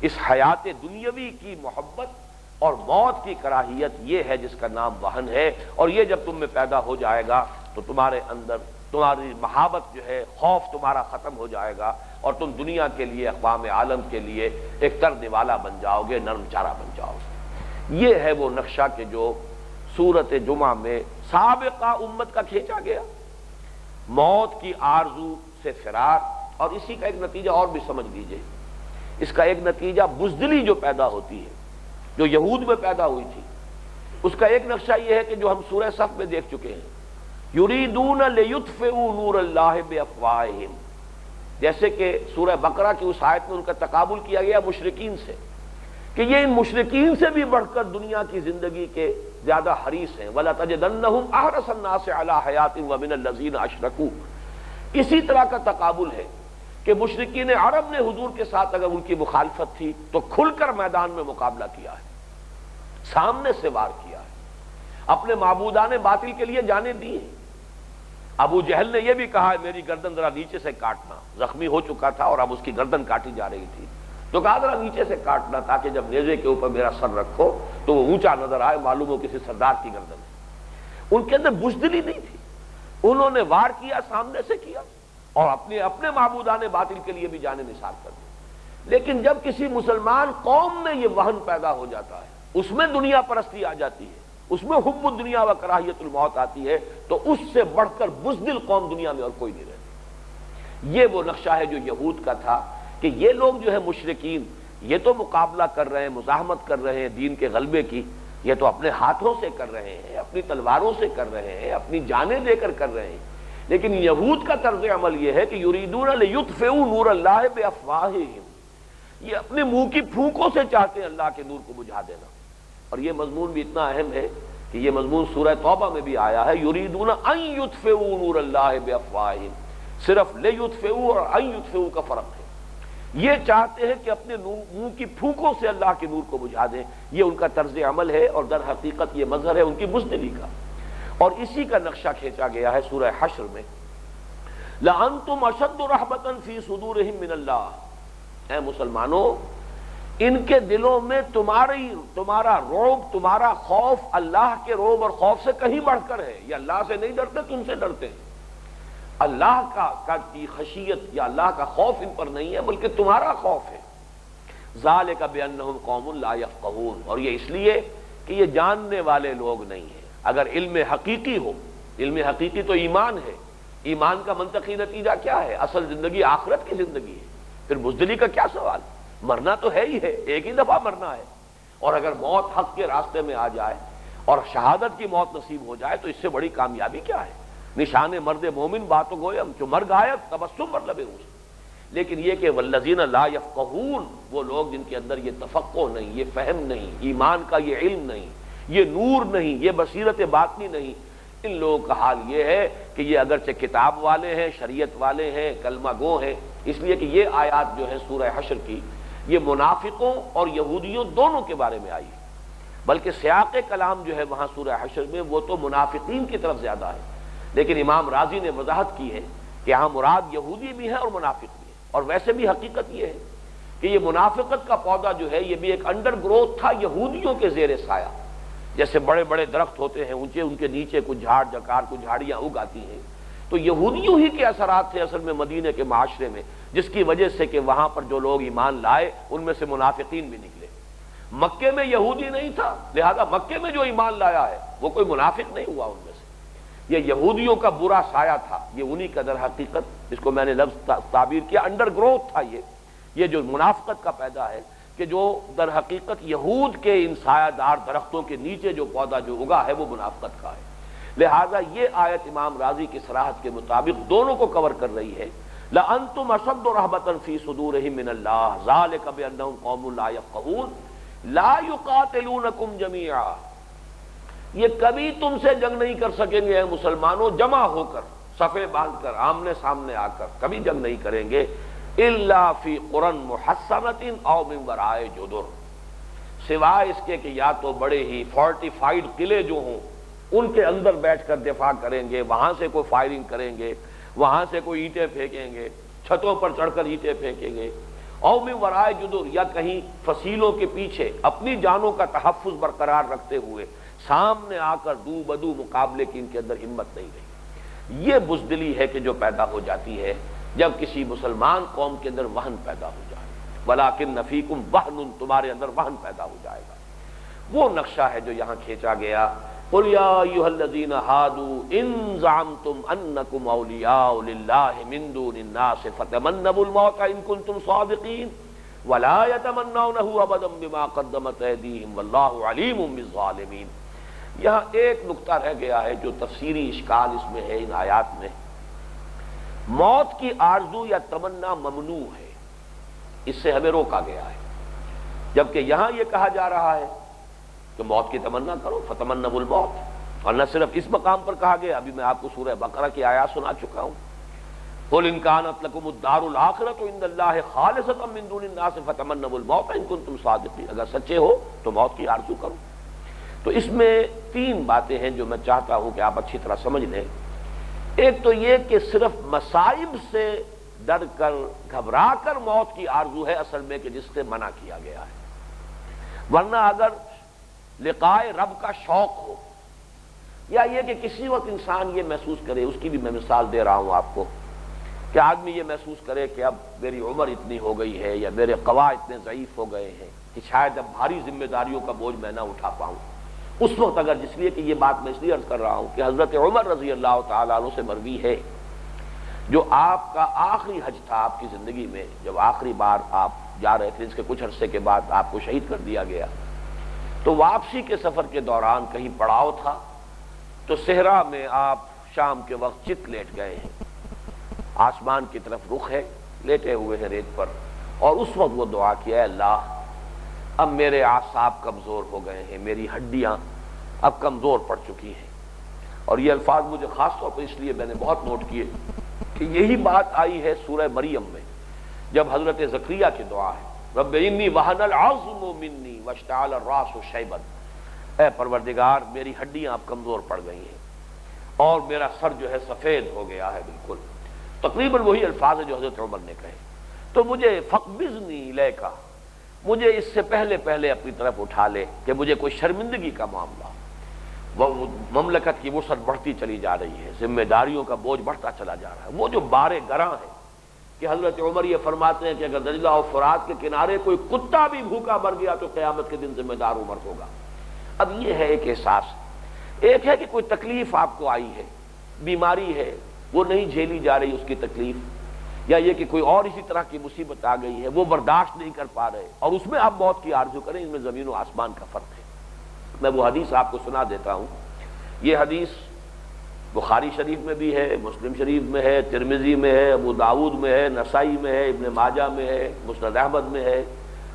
اس حیات دنیاوی کی محبت اور موت کی کراہیت یہ ہے جس کا نام وہن ہے، اور یہ جب تم میں پیدا ہو جائے گا تو تمہارے اندر تمہاری محبت جو ہے، خوف تمہارا ختم ہو جائے گا، اور تم دنیا کے لیے، اقوام عالم کے لیے ایک ترنے والا بن جاؤ گے، نرم چارہ بن جاؤ گے۔ یہ ہے وہ نقشہ کہ جو سورۃ جمعہ میں سابقہ امت کا کھینچا گیا، موت کی آرزو سے فرار، اور اسی کا ایک نتیجہ اور بھی سمجھ لیجئے، اس کا ایک نتیجہ بزدلی جو پیدا ہوتی ہے، جو یہود میں پیدا ہوئی تھی، اس کا ایک نقشہ یہ ہے کہ جو ہم سورہ صف میں دیکھ چکے ہیں، یریدون لیطفئوا نور اللہ بافواہہم، جیسے کہ سورہ بقرہ کی اس آیت میں ان کا تقابل کیا گیا مشرکین سے، کہ یہ ان مشرکین سے بھی بڑھ کر دنیا کی زندگی کے زیادہ حریص ہیں۔ وَلَتَجِدَنَّهُمْ أَحْرَصَ النَّاسِ عَلَىٰ حَيَاةٍ وَمِنَ الَّذِينَ أَشْرَكُوا، اسی طرح کا تقابل ہے کہ مشرکین عرب نے حضور کے ساتھ اگر ان کی مخالفت تھی تو کھل کر میدان میں مقابلہ کیا ہے، سامنے سے وار کیا ہے، اپنے معبودان باطل کے لیے جانیں دی ہیں۔ ابو جہل نے یہ بھی کہا ہے میری گردن ذرا نیچے سے کاٹنا، زخمی ہو چکا تھا اور اب اس کی گردن کاٹی جا رہی تھی، تو کہا ذرا نیچے سے کاٹنا تاکہ جب نیزے کے اوپر میرا سر رکھو تو وہ اونچا نظر آئے، معلوم ہو کسی سردار کی گردن ہے۔ ان کے اندر بزدلی نہیں تھی، انہوں نے وار کیا، سامنے سے کیا، اور اپنے معبودان باطل کے لیے بھی جانے نثار کر دی۔ لیکن جب کسی مسلمان قوم میں یہ وہن پیدا ہو جاتا ہے، اس میں دنیا پرستی آ جاتی ہے، اس میں حب الدنیا و کراہیت الموت آتی ہے تو اس سے بڑھ کر بزدل قوم دنیا میں اور کوئی نہیں رہتی۔ یہ وہ نقشہ ہے جو یہود کا تھا کہ یہ لوگ جو ہے مشرکین، یہ تو مقابلہ کر رہے ہیں، مزاحمت کر رہے ہیں دین کے غلبے کی، یہ تو اپنے ہاتھوں سے کر رہے ہیں، اپنی تلواروں سے کر رہے ہیں، اپنی جانیں دے کر کر رہے ہیں، لیکن یہود کا طرز عمل یہ ہے کہ یریدون لیطفئوا نور اللہ بافواہہم، یہ اپنے منہ کی پھونکوں سے چاہتے ہیں اللہ کے نور کو بجھا دینا۔ اور یہ مضمون بھی اتنا اہم ہے کہ یہ مضمون سورہ توبہ میں بھی آیا ہے، یریدون ان یطفئوا نور اللہ بافواہہم، صرف لیطفئوا اور ان یطفئوا کا فرق ہے۔ یہ چاہتے ہیں کہ اپنے منہ کی پھونکوں سے اللہ کے نور کو بجھا دیں، یہ ان کا طرز عمل ہے اور در حقیقت یہ مظہر ہے ان کی بزدلی کا۔ اور اسی کا نقشہ کھینچا گیا ہے سورہ حشر میں، لَأَنْتُمْ أَشَدُّ رَحْبَةً فِي صُدُورِهِمْ مِنَ اللَّهِ، اے مسلمانوں ان کے دلوں میں تمہارا رعب، تمہارا خوف اللہ کے رعب اور خوف سے کہیں بڑھ کر ہے۔ یہ اللہ سے نہیں ڈرتے، تم سے ڈرتے ہیں۔ اللہ کا کی خشیت یا اللہ کا خوف ان پر نہیں ہے بلکہ تمہارا خوف ہے۔ ذالک بانہم قوم لا یفقہون، اور یہ اس لیے کہ یہ جاننے والے لوگ نہیں ہیں۔ اگر علم حقیقی ہو، علم حقیقی تو ایمان ہے، ایمان کا منطقی نتیجہ کیا ہے؟ اصل زندگی آخرت کی زندگی ہے، پھر بزدلی کا کیا سوال؟ مرنا تو ہے ہی ہے، ایک ہی دفعہ مرنا ہے، اور اگر موت حق کے راستے میں آ جائے اور شہادت کی موت نصیب ہو جائے تو اس سے بڑی کامیابی کیا ہے؟ نشان مرد مومن باتوں گویم جو مر گائے تبسم مطلب ہے اس، لیکن یہ کہ والذین لا یفقہون، وہ لوگ جن کے اندر یہ تفقہ نہیں، یہ فہم نہیں، ایمان کا یہ علم نہیں، یہ نور نہیں، یہ بصیرت باطنی نہیں، ان لوگوں کا حال یہ ہے کہ یہ اگرچہ کتاب والے ہیں، شریعت والے ہیں، کلمہ گو ہیں، اس لیے کہ یہ آیات جو ہے سورہ حشر کی یہ منافقوں اور یہودیوں دونوں کے بارے میں آئی ہے، بلکہ سیاق کلام جو ہے وہاں سورہ حشر میں وہ تو منافقین کی طرف زیادہ ہے، لیکن امام راضی نے وضاحت کی ہے کہ یہاں مراد یہودی بھی ہے اور منافق بھی ہے۔ اور ویسے بھی حقیقت یہ ہے کہ یہ منافقت کا پودا جو ہے یہ بھی ایک انڈر گروتھ تھا یہودیوں کے زیر سایہ، جیسے بڑے بڑے درخت ہوتے ہیں اونچے، ان کے نیچے کچھ جھاڑ جکار کچھ جھاڑیاں اگ آتی ہیں، تو یہودیوں ہی کے اثرات تھے اصل میں مدینے کے معاشرے میں، جس کی وجہ سے کہ وہاں پر جو لوگ ایمان لائے ان میں سے منافقین بھی نکلے۔ مکے میں یہودی نہیں تھا، لہذا مکے میں جو ایمان لایا ہے وہ کوئی منافق نہیں ہوا ان میں سے، یہ یہودیوں کا برا سایہ تھا، یہ انہی کا در حقیقت، اس کو میں نے لفظ تعبیر کیا انڈر گروتھ تھا، یہ جو منافقت کا پیدا ہے کہ جو در حقیقت یہود کے ان سایہ دار درختوں کے نیچے جو پودا جو اگا ہے وہ منافقت کا ہے۔ لہذا یہ آیت امام راضی کی صراحت کے مطابق دونوں کو کور کر رہی ہے، لَأَنْتُمْ أَشَدُّ رَهْبَةً فِي صُدُورِهِمْ مِنَ اللَّهِ ذَلِكَ بِأَنَّهُمْ قَوْمٌ لَا يَفْقَهُونَ لَا يُقَاتِلُونَكُمْ جَمِيعًا، یہ کبھی تم سے جنگ نہیں کر سکیں گے اے مسلمانوں جمع ہو کر، صفیں باندھ کر، آمنے سامنے آ کر کبھی جنگ نہیں کریں گے، إِلَّا فِي قُرًى مُحَصَّنَةٍ أَوْ مِنْ وَرَاءِ جُدُرٍ، سوائے اس کے کہ یا تو بڑے ہی فورٹیفائڈ قلعے جو ہوں ان کے اندر بیٹھ کر دفاع کریں گے، وہاں سے کوئی فائرنگ کریں گے، وہاں سے کوئی اینٹیں پھینکیں گے، چھتوں پر چڑھ کر اینٹیں پھینکیں گے، او من ورائے جدر، یا کہیں فصیلوں کے پیچھے اپنی جانوں کا تحفظ برقرار رکھتے ہوئے سامنے آ کر دو بدو مقابلے کی ان کے اندر ہمت نہیں رہی۔ یہ بزدلی ہے کہ جو پیدا ہو جاتی ہے جب کسی مسلمان قوم کے اندر وہن پیدا ہو جائے، وَلَٰكِنَّ فِيكُمْ وَهْنٌ، تمہارے اندر وہن پیدا ہو جائے گا۔ وہ نقشہ ہے جو یہاں کھینچا گیا، قُلْ يَا أَيُّهَا الَّذِينَ هَادُوا إِن زَعَمْتُمْ أَنَّكُمْ أَوْلِيَاءُ لِلَّهِ مِن دُونِ النَّاسِ فَتَمَنَّوُا الْمَوْتَ إِن كُنتُمْ صَادِقِينَ وَلَا يَتَمَنَّوْنَهُ أَبَدًا بِمَا قَدَّمَتْ أَيْدِيهِمْ وَاللَّهُ عَلِيمٌ بِالظَّالِمِينَ۔ یہاں ایک نقطہ رہ گیا ہے جو تفسیری اشکال اس میں ہے، ان آیات میں موت کی آرزو یا تمنا ممنوع ہے، اس سے ہمیں روکا گیا ہے، جبکہ یہاں یہ کہا جا رہا ہے کہ موت کی تمنا کرو، فتمنوا الموت، اور نہ صرف اس مقام پر کہا گیا، ابھی میں آپ کو سورہ بقرہ کی آیات سنا چکا ہوں، قُلْ إِن كَانَتْ لَكُمُ الدَّارُ الْآخِرَةُ عِندَ اللَّهِ خَالِصَةً مِّن دُونِ النَّاسِ فَتَمَنَّوُا الْمَوْتَ إِن كُنتُمْ صَادِقِينَ، اگر سچے ہو تو موت کی آرزو کرو۔ تو اس میں تین باتیں ہیں جو میں چاہتا ہوں کہ آپ اچھی طرح سمجھ لیں۔ ایک تو یہ کہ صرف مصائب سے ڈر کر گھبرا کر موت کی آرزو ہے اصل میں کہ جس سے منع کیا گیا ہے، ورنہ اگر لقائے رب کا شوق ہو، یا یہ کہ کسی وقت انسان یہ محسوس کرے، اس کی بھی میں مثال دے رہا ہوں آپ کو، کہ آدمی یہ محسوس کرے کہ اب میری عمر اتنی ہو گئی ہے یا میرے قوا اتنے ضعیف ہو گئے ہیں کہ شاید اب بھاری ذمہ داریوں کا بوجھ میں نہ اٹھا پاؤں، اس وقت اگر جس لیے کہ یہ بات میں اس لیے عرض کر رہا ہوں کہ حضرت عمر رضی اللہ تعالیٰ عنہ سے مروی ہے، جو آپ کا آخری حج تھا آپ کی زندگی میں، جب آخری بار آپ جا رہے تھے، اس کے کچھ عرصے کے بعد آپ کو شہید کر دیا گیا، تو واپسی کے سفر کے دوران کہیں پڑاؤ تھا، تو صحرا میں آپ شام کے وقت چت لیٹ گئے ہیں، آسمان کی طرف رخ ہے، لیٹے ہوئے ہیں ریت پر، اور اس وقت وہ دعا کیا، اے اللہ اب میرے اعصاب کمزور ہو گئے ہیں، میری ہڈیاں اب کمزور پڑ چکی ہیں۔ اور یہ الفاظ مجھے خاص طور پر اس لیے میں نے بہت نوٹ کیے کہ یہی بات آئی ہے سورہ مریم میں، جب حضرت زکریا کی دعا ہے، رب انی وہن العظم منی واشتعل الراس شیبا، اے پروردگار میری ہڈیاں اب کمزور پڑ گئی ہیں اور میرا سر جو ہے سفید ہو گیا ہے بالکل۔ تقریباً وہی الفاظ ہیں جو حضرت عمر نے کہے۔ تو مجھے فقبضنی الیک، مجھے اس سے پہلے اپنی طرف اٹھا لے کہ مجھے کوئی شرمندگی کا معاملہ، وہ مملکت کی وسعت بڑھتی چلی جا رہی ہے، ذمہ داریوں کا بوجھ بڑھتا چلا جا رہا ہے، وہ جو بارے گراں ہے کہ حضرت عمر یہ فرماتے ہیں کہ اگر دجلہ و فرات کے کنارے کوئی کتا بھی بھوکا مر گیا تو قیامت کے دن ذمہ دار عمر ہوگا۔ اب یہ ہے ایک احساس، ایک ہے کہ کوئی تکلیف آپ کو آئی ہے، بیماری ہے، وہ نہیں جھیلی جا رہی اس کی تکلیف، یا یہ کہ کوئی اور اسی طرح کی مصیبت آ گئی ہے، وہ برداشت نہیں کر پا رہے، اور اس میں آپ موت کی آرزو کریں، اس میں زمین و آسمان کا فرق ہے۔ میں وہ حدیث آپ کو سنا دیتا ہوں، یہ حدیث بخاری شریف میں بھی ہے، مسلم شریف میں ہے، ترمذی میں ہے، ابو داؤد میں ہے، نسائی میں ہے، ابن ماجہ میں ہے، مسند احمد میں ہے،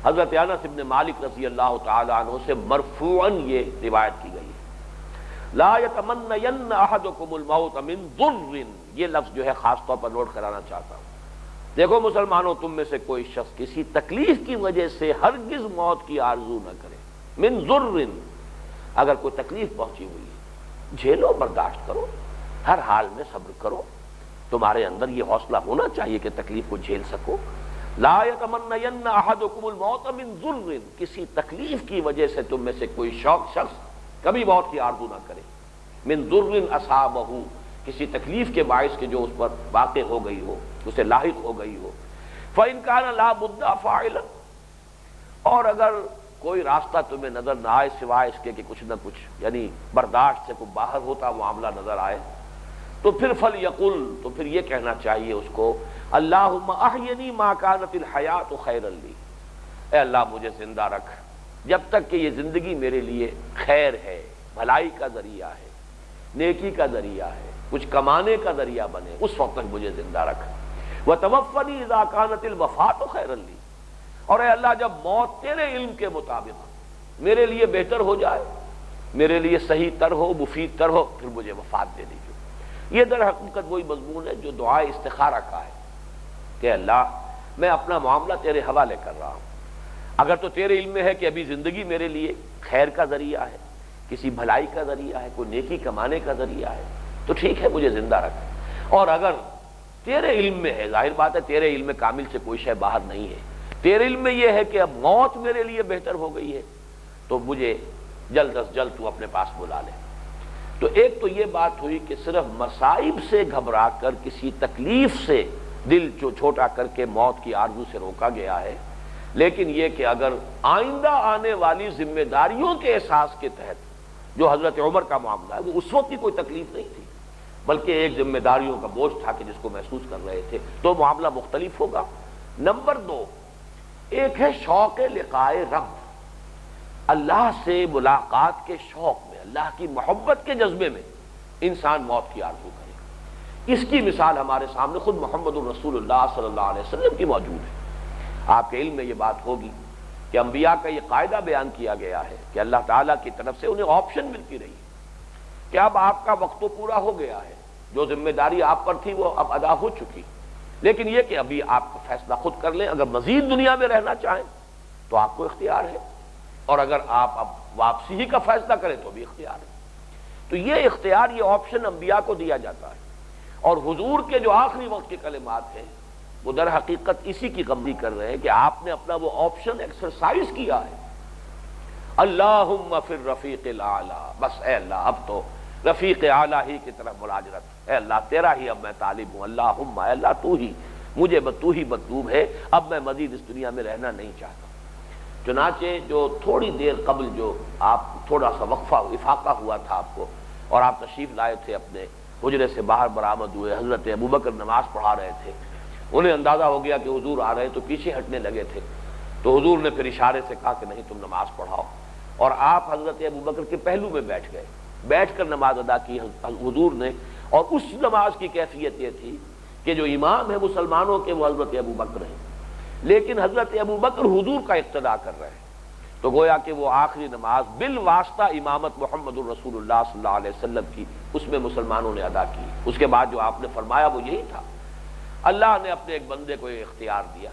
حضرت انس بن مالک رضی اللہ تعالی عنہ سے مرفوعاً یہ روایت کی گئی ہے، لا یتمنین احدکم الموت من ضر، یہ لفظ جو ہے خاص طور پر نوٹ کرانا چاہتا ہوں۔ دیکھو مسلمانوں، تم میں سے کوئی شخص کسی تکلیف کی وجہ سے ہرگز موت کی آرزو نہ کرے، من ضر، اگر کوئی تکلیف پہنچی ہوئی ہے جھیلو، برداشت کرو، ہر حال میں صبر کرو، تمہارے اندر یہ حوصلہ ہونا چاہیے کہ تکلیف کو جھیل سکو۔ لا یتمنین احدکم الموت من ضر، کسی تکلیف کی وجہ سے تم میں سے کوئی شخص کبھی موت کی آرزو نہ کرے، من ضر اصابہ، کسی تکلیف کے باعث کہ جو اس پر واقع ہو گئی ہو، اسے لاحق ہو گئی ہو، فإن کان لا بد فاعلا، اور اگر کوئی راستہ تمہیں نظر نہ آئے سوائے اس کے کہ کچھ نہ کچھ یعنی برداشت سے کوئی باہر ہوتا معاملہ نظر آئے، تو پھر فلیقل، تو پھر یہ کہنا چاہیے اس کو، اللہم احینی ما کانت الحیات خیرا لی، اے اللہ مجھے زندہ رکھ جب تک کہ یہ زندگی میرے لیے خیر ہے، بھلائی کا ذریعہ ہے، نیکی کا ذریعہ ہے، کچھ کمانے کا ذریعہ بنے، اس وقت تک مجھے زندہ رکھ۔ وتوفنی اذا کانت الوفاۃ خیرا لی، اور اے اللہ جب موت تیرے علم کے مطابق میرے لیے بہتر ہو جائے، میرے لیے صحیح تر ہو، مفید تر ہو، پھر مجھے وفات دے دیجیے۔ یہ در حقیقت وہی مضمون ہے جو دعائے استخارہ کا ہے کہ اللہ میں اپنا معاملہ تیرے حوالے کر رہا ہوں، اگر تو تیرے علم میں ہے کہ ابھی زندگی میرے لیے خیر کا ذریعہ ہے، کسی بھلائی کا ذریعہ ہے، کوئی نیکی کمانے کا ذریعہ ہے، تو ٹھیک ہے مجھے زندہ رکھ، اور اگر تیرے علم میں ہے، ظاہر بات ہے تیرے علم کامل سے کوئی شے باہر نہیں ہے، تیرے علم میں یہ ہے کہ اب موت میرے لیے بہتر ہو گئی ہے، تو مجھے جلد از جلد تو اپنے پاس بلا لے۔ تو ایک تو یہ بات ہوئی کہ صرف مصائب سے گھبرا کر، کسی تکلیف سے دل چھوٹا کر کے موت کی آرزو سے روکا گیا ہے، لیکن یہ کہ اگر آئندہ آنے والی ذمہ داریوں کے احساس کے تحت جو حضرت عمر کا معاملہ ہے، وہ اس وقت کی کوئی تکلیف نہیں تھی، بلکہ ایک ذمہ داریوں کا بوجھ تھا کہ جس کو محسوس کر رہے تھے، تو معاملہ مختلف ہوگا۔ نمبر دو، ایک ہے شوق لقائے رب، اللہ سے ملاقات کے شوق میں، اللہ کی محبت کے جذبے میں انسان موت کی آرزو کرے۔ اس کی مثال ہمارے سامنے خود محمد الرسول اللہ صلی اللہ علیہ وسلم کی موجود ہے۔ آپ کے علم میں یہ بات ہوگی کہ انبیاء کا یہ قاعدہ بیان کیا گیا ہے کہ اللہ تعالیٰ کی طرف سے انہیں آپشن ملتی رہی کہ اب آپ کا وقت تو پورا ہو گیا ہے، جو ذمہ داری آپ پر تھی وہ اب ادا ہو چکی، لیکن یہ کہ ابھی آپ کا فیصلہ خود کر لیں، اگر مزید دنیا میں رہنا چاہیں تو آپ کو اختیار ہے، اور اگر آپ اب واپسی ہی کا فیصلہ کریں تو بھی اختیار ہے۔ تو یہ اختیار، یہ آپشن انبیاء کو دیا جاتا ہے، اور حضور کے جو آخری وقت کے کلمات ہیں وہ در حقیقت اسی کی غمزی کر رہے ہیں کہ آپ نے اپنا وہ آپشن ایکسرسائز کیا ہے۔ اللہم فی الرفیق الاعلی، بس اے اللہ اب تو رفیق اعلیٰ ہی کی طرف مراجعت، اے اللہ تیرا ہی اب میں طالب ہوں، اللہم اے اللہ تو ہی مجھے تو ہی مطلوب ہے، اب میں مزید اس دنیا میں رہنا نہیں چاہتا۔ چنانچہ جو تھوڑی دیر قبل جو آپ تھوڑا سا وقفہ افاقہ ہوا تھا آپ کو، اور آپ تشریف لائے تھے، اپنے حجرے سے باہر برآمد ہوئے، حضرت ابوبکر نماز پڑھا رہے تھے، انہیں اندازہ ہو گیا کہ حضور آ رہے ہیں، تو پیچھے ہٹنے لگے تھے، تو حضور نے پھر اشارے سے کہا کہ نہیں تم نماز پڑھاؤ، اور آپ حضرت ابوبکر کے پہلو میں بیٹھ گئے، بیٹھ کر نماز ادا کی حضور نے۔ اور اس نماز کی کیفیت یہ تھی کہ جو امام ہے مسلمانوں کے وہ حضرت ابوبکر ہیں، لیکن حضرت ابوبکر حضور کا اقتداء کر رہے ہیں، تو گویا کہ وہ آخری نماز بالواسطہ امامت محمد الرسول اللہ صلی اللہ علیہ وسلم کی اس میں مسلمانوں نے ادا کی۔ اس کے بعد جو آپ نے فرمایا وہ یہی تھا، اللہ نے اپنے ایک بندے کو یہ اختیار دیا،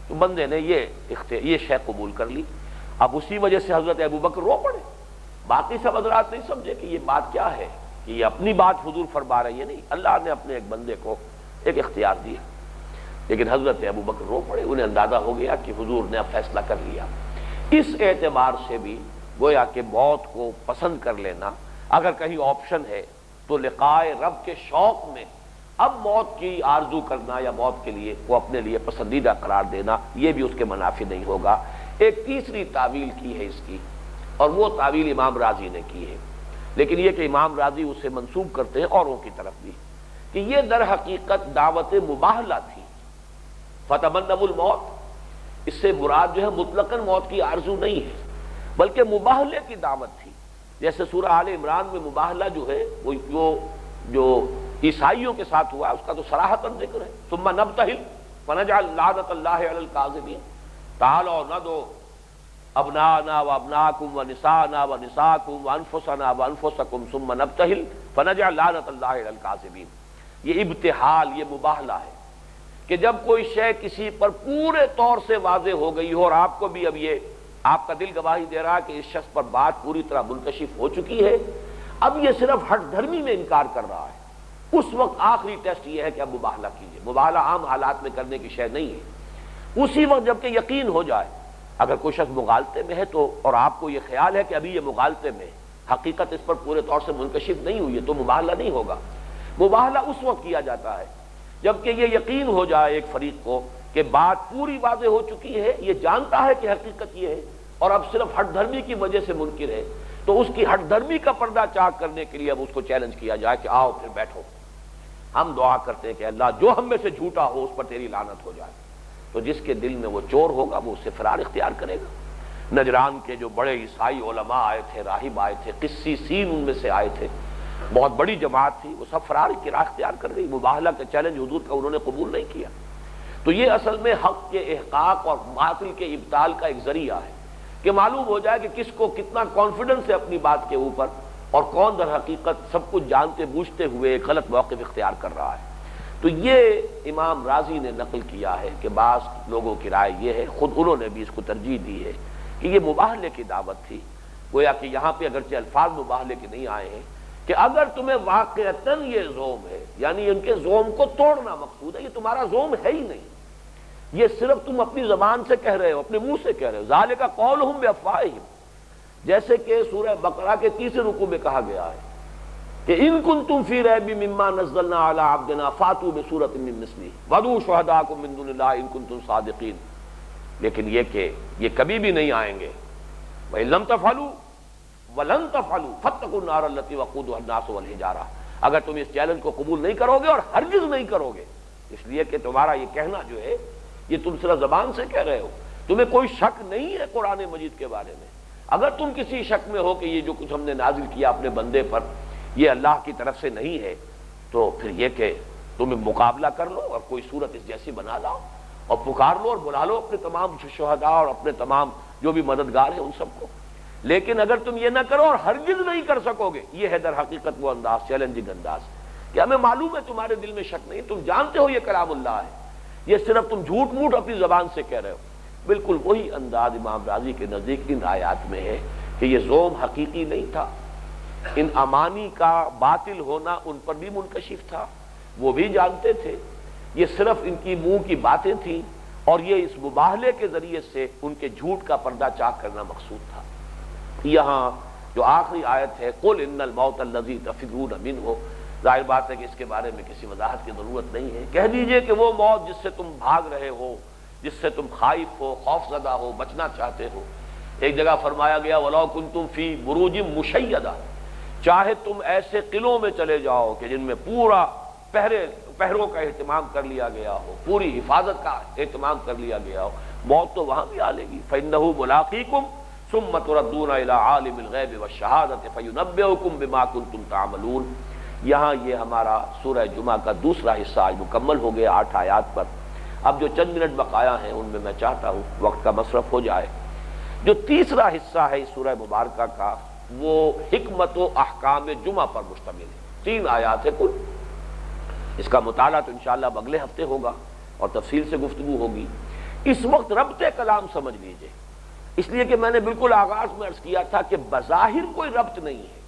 تو بندے نے یہ شے قبول کر لی۔ اب اسی وجہ سے حضرت ابوبکر رو پڑے، باقی سب حضرات نہیں سمجھے کہ یہ بات کیا ہے، کہ یہ اپنی بات حضور فرما رہے ہیں، نہیں، اللہ نے اپنے ایک بندے کو ایک اختیار دیا۔ لیکن حضرت ابوبکر رو پڑے، انہیں اندازہ ہو گیا کہ حضور نے اب فیصلہ کر لیا۔ اس اعتبار سے بھی گویا کہ موت کو پسند کر لینا، اگر کہیں آپشن ہے تو لقائے رب کے شوق میں اب موت کی آرزو کرنا یا موت کے لیے وہ اپنے لیے پسندیدہ قرار دینا، یہ بھی اس کے منافی نہیں ہوگا۔ ایک تیسری تعویل کی ہے اس کی، اور وہ تعویل امام راضی نے کی ہے، لیکن یہ کہ امام راضی اسے منسوب کرتے ہیں اوروں کی طرف بھی، کہ یہ در حقیقت دعوت مباہلہ تھی، فتمنوا الموت، اس سے مراد جو ہے مطلقاً موت کی آرزو نہیں ہے، بلکہ مباہلے کی دعوت تھی۔ جیسے سورہ آل عمران میں مباہلہ جو ہے وہ جو عیسائیوں کے ساتھ ہوا ہے اس کا تو صراحتاً ذکر ہے، ثم نبتہل فنجعل لعنت اللہ علی الکاذبین، تعالوا ندعو ابناءنا وابناءکم ونساءنا ونساءکم وانفسنا وانفسکم ثم نبتہل فنجعل لعنت اللہ علی الکاذبین۔ یہ ابتحال، یہ مباہلہ ہے کہ جب کوئی شے کسی پر پورے طور سے واضح ہو گئی ہو، اور آپ کو بھی اب یہ آپ کا دل گواہی دے رہا ہے کہ اس شخص پر بات پوری طرح منکشف ہو چکی ہے، اب یہ صرف ہٹ دھرمی میں انکار کر رہا ہے، اس وقت آخری ٹیسٹ یہ ہے کہ اب مباہلہ کیجیے۔ مباہلہ عام حالات میں کرنے کی شے نہیں ہے، اسی وقت جب کہ یقین ہو جائے، اگر کوئی شخص مغالطے میں ہے تو، اور آپ کو یہ خیال ہے کہ ابھی یہ مغالطے میں ہے، حقیقت اس پر پورے طور سے منکشف نہیں ہوئی ہے، تو مباہلہ نہیں ہوگا۔ مباہلہ اس وقت کیا جاتا ہے جبکہ یہ یقین ہو جائے ایک فریق کو کہ بات پوری واضح ہو چکی ہے، یہ جانتا ہے کہ حقیقت یہ ہے، اور اب صرف ہٹ دھرمی کی وجہ سے منکر ہے، تو اس کی ہٹ دھرمی کا پردہ چاک کرنے کے لیے اب اس کو چیلنج کیا جائے کہ آؤ پھر بیٹھو، ہم دعا کرتے ہیں کہ اللہ جو ہم میں سے جھوٹا ہو اس پر تیری لعنت ہو جائے۔ تو جس کے دل میں وہ چور ہوگا وہ اس سے فرار اختیار کرے گا۔ نجران کے جو بڑے عیسائی علماء آئے تھے، راہب آئے تھے، قسیسین ان میں سے آئے تھے، بہت بڑی جماعت تھی، وہ سب فرار کی راہ اختیار کر گئی، مباہلہ کا چیلنج حضور کا انہوں نے قبول نہیں کیا۔ تو یہ اصل میں حق کے احقاق اور باطل کے ابطال کا ایک ذریعہ ہے کہ معلوم ہو جائے کہ کس کو کتنا کانفیڈنس ہے اپنی بات کے اوپر، اور کون در حقیقت سب کچھ جانتے بوجھتے ہوئے ایک غلط موقف اختیار کر رہا ہے۔ تو یہ امام راضی نے نقل کیا ہے کہ بعض لوگوں کی رائے یہ ہے، خود انہوں نے بھی اس کو ترجیح دی ہے، کہ یہ مباہلے کی دعوت تھی، گویا کہ یہاں پہ اگرچہ الفاظ مباہلے کے نہیں آئے ہیں کہ اگر تمہیں واقعتاً یہ زوم ہے، یعنی ان کے زوم کو توڑنا مقصود ہے، یہ تمہارا زوم ہے ہی نہیں، یہ صرف تم اپنی زبان سے کہہ رہے ہو، اپنے منہ سے کہہ رہے ہو، ذالک قولہم بافواہہم، جیسے کہ سورہ بقرہ کے تیسرے رکوع میں کہا گیا ہے کہ ان کنتم فی ریب مما نزلنا علی عبدنا فاتوا بسورۃ من مثلہ وادعوا شہداءکم من دون اللہ ان کنتم صادقین، لیکن یہ کہ یہ کبھی بھی نہیں آئیں گے، وَإِن لَمْ تَفْعَلُوا وَلَن تَفْعَلُوا فَاتَّقُوا النَّارَ الَّتِي وَقُودُهَا النَّاسُ وَالْحِجَارَةُ، اگر تم اس چیلنج کو قبول نہیں کرو گے، اور ہرگز نہیں کرو گے، اس لیے کہ تمہارا یہ کہنا جو ہے یہ تم صرف زبان سے کہہ رہے ہو، تمہیں کوئی شک نہیں ہے قرآن مجید کے بارے میں، اگر تم کسی شک میں ہو کہ یہ جو کچھ ہم نے نازل کیا اپنے بندے پر یہ اللہ کی طرف سے نہیں ہے، تو پھر یہ کہ تم مقابلہ کر لو اور کوئی صورت اس جیسی بنا لاؤ اور پکار لو اور بلا لو اپنے تمام شہداء اور اپنے تمام جو بھی مددگار ہیں ان سب کو، لیکن اگر تم یہ نہ کرو اور ہرگز نہیں کر سکو گے، یہ ہے در حقیقت وہ انداز، چیلنجنگ انداز، کہ ہمیں معلوم ہے تمہارے دل میں شک نہیں، تم جانتے ہو یہ کلام اللہ ہے، یہ صرف تم جھوٹ موٹ اپنی زبان سے کہہ رہے ہو۔ بالکل وہی انداز امام راضی کے نزدیک ان آیات میں ہے کہ یہ زوم حقیقی نہیں تھا، ان امانی کا باطل ہونا ان پر بھی منکشف تھا، وہ بھی جانتے تھے، یہ صرف ان کی منہ کی باتیں تھیں، اور یہ اس مباہلے کے ذریعے سے ان کے جھوٹ کا پردہ چاک کرنا مقصود تھا۔ یہاں جو آخری آیت ہے قُلْ إِنَّ الْمَوْتَ الَّذِي تَفِرُّونَ مِنْهُ، ظاہر بات ہے کہ اس کے بارے میں کسی وضاحت کی ضرورت نہیں ہے، کہہ دیجئے کہ وہ موت جس سے تم بھاگ رہے ہو، جس سے تم خائف ہو، خوف زدہ ہو، بچنا چاہتے ہو۔ ایک جگہ فرمایا گیا وَلَوْ كُنْتُمْ فِي بُرُوجٍ مُشَيَّدَةٍ، چاہے تم ایسے قلعوں میں چلے جاؤ کہ جن میں پورا پہروں کا اہتمام کر لیا گیا ہو، پوری حفاظت کا اہتمام کر لیا گیا ہو، موت تو وہاں بھی آ لے گی۔ فَإِنَّهُ مُلَاقِيكُمْ ثُمَّ تُرَدُّونَ إِلَىٰ عَالِمِ الْغَيْبِ وَالشَّهَادَةِ فَيُنَبِّئُكُم بِمَا كُنتُمْ تَعْمَلُونَ۔ یہاں یہ ہمارا سورہ جمعہ کا دوسرا حصہ آج مکمل ہو گیا 8 آیات پر۔ اب جو چند منٹ بقایا ہیں ان میں میں چاہتا ہوں وقت کا مصرف ہو جائے۔ جو تیسرا حصہ ہے اس سورہ مبارکہ کا وہ حکمت و احکام جمعہ پر مشتمل ہے، 3 آیات ہے کل۔ اس کا مطالعہ تو انشاءاللہ اب اگلے ہفتے ہوگا اور تفصیل سے گفتگو ہوگی۔ اس وقت ربط کلام سمجھ لیجئے، اس لیے کہ میں نے بالکل آغاز میں عرض کیا تھا کہ بظاہر کوئی ربط نہیں ہے۔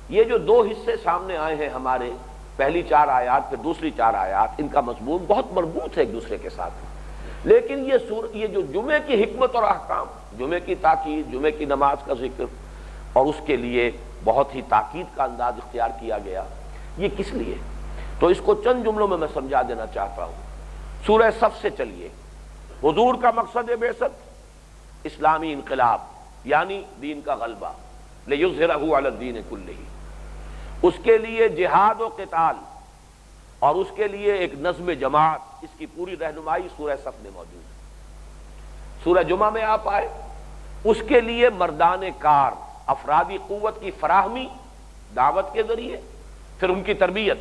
یہ جو 2 حصے سامنے آئے ہیں ہمارے، پہلی 4 آیات پھر دوسری 4 آیات، ان کا مضمون بہت مربوط ہے ایک دوسرے کے ساتھ، لیکن یہ جو جمعے کی حکمت اور احکام، جمعے کی تاکید، جمعے کی نماز کا ذکر اور اس کے لیے بہت ہی تاکید کا انداز اختیار کیا گیا، یہ کس لیے؟ تو اس کو چند جملوں میں سمجھا دینا چاہتا ہوں۔ سورہ صف سے چلیے۔ حضور کا مقصد بعثت اسلامی انقلاب یعنی دین کا غلبہ، لِیُظْہِرَہُ عَلَى الدِّینِ کُلِّہ، اس کے لیے جہاد و قتال اور اس کے لیے ایک نظم جماعت، اس کی پوری رہنمائی سورہ صف میں موجود ہے۔ سورہ جمعہ میں آپ آئے، اس کے لیے مردان کار، افرادی قوت کی فراہمی دعوت کے ذریعے، پھر ان کی تربیت،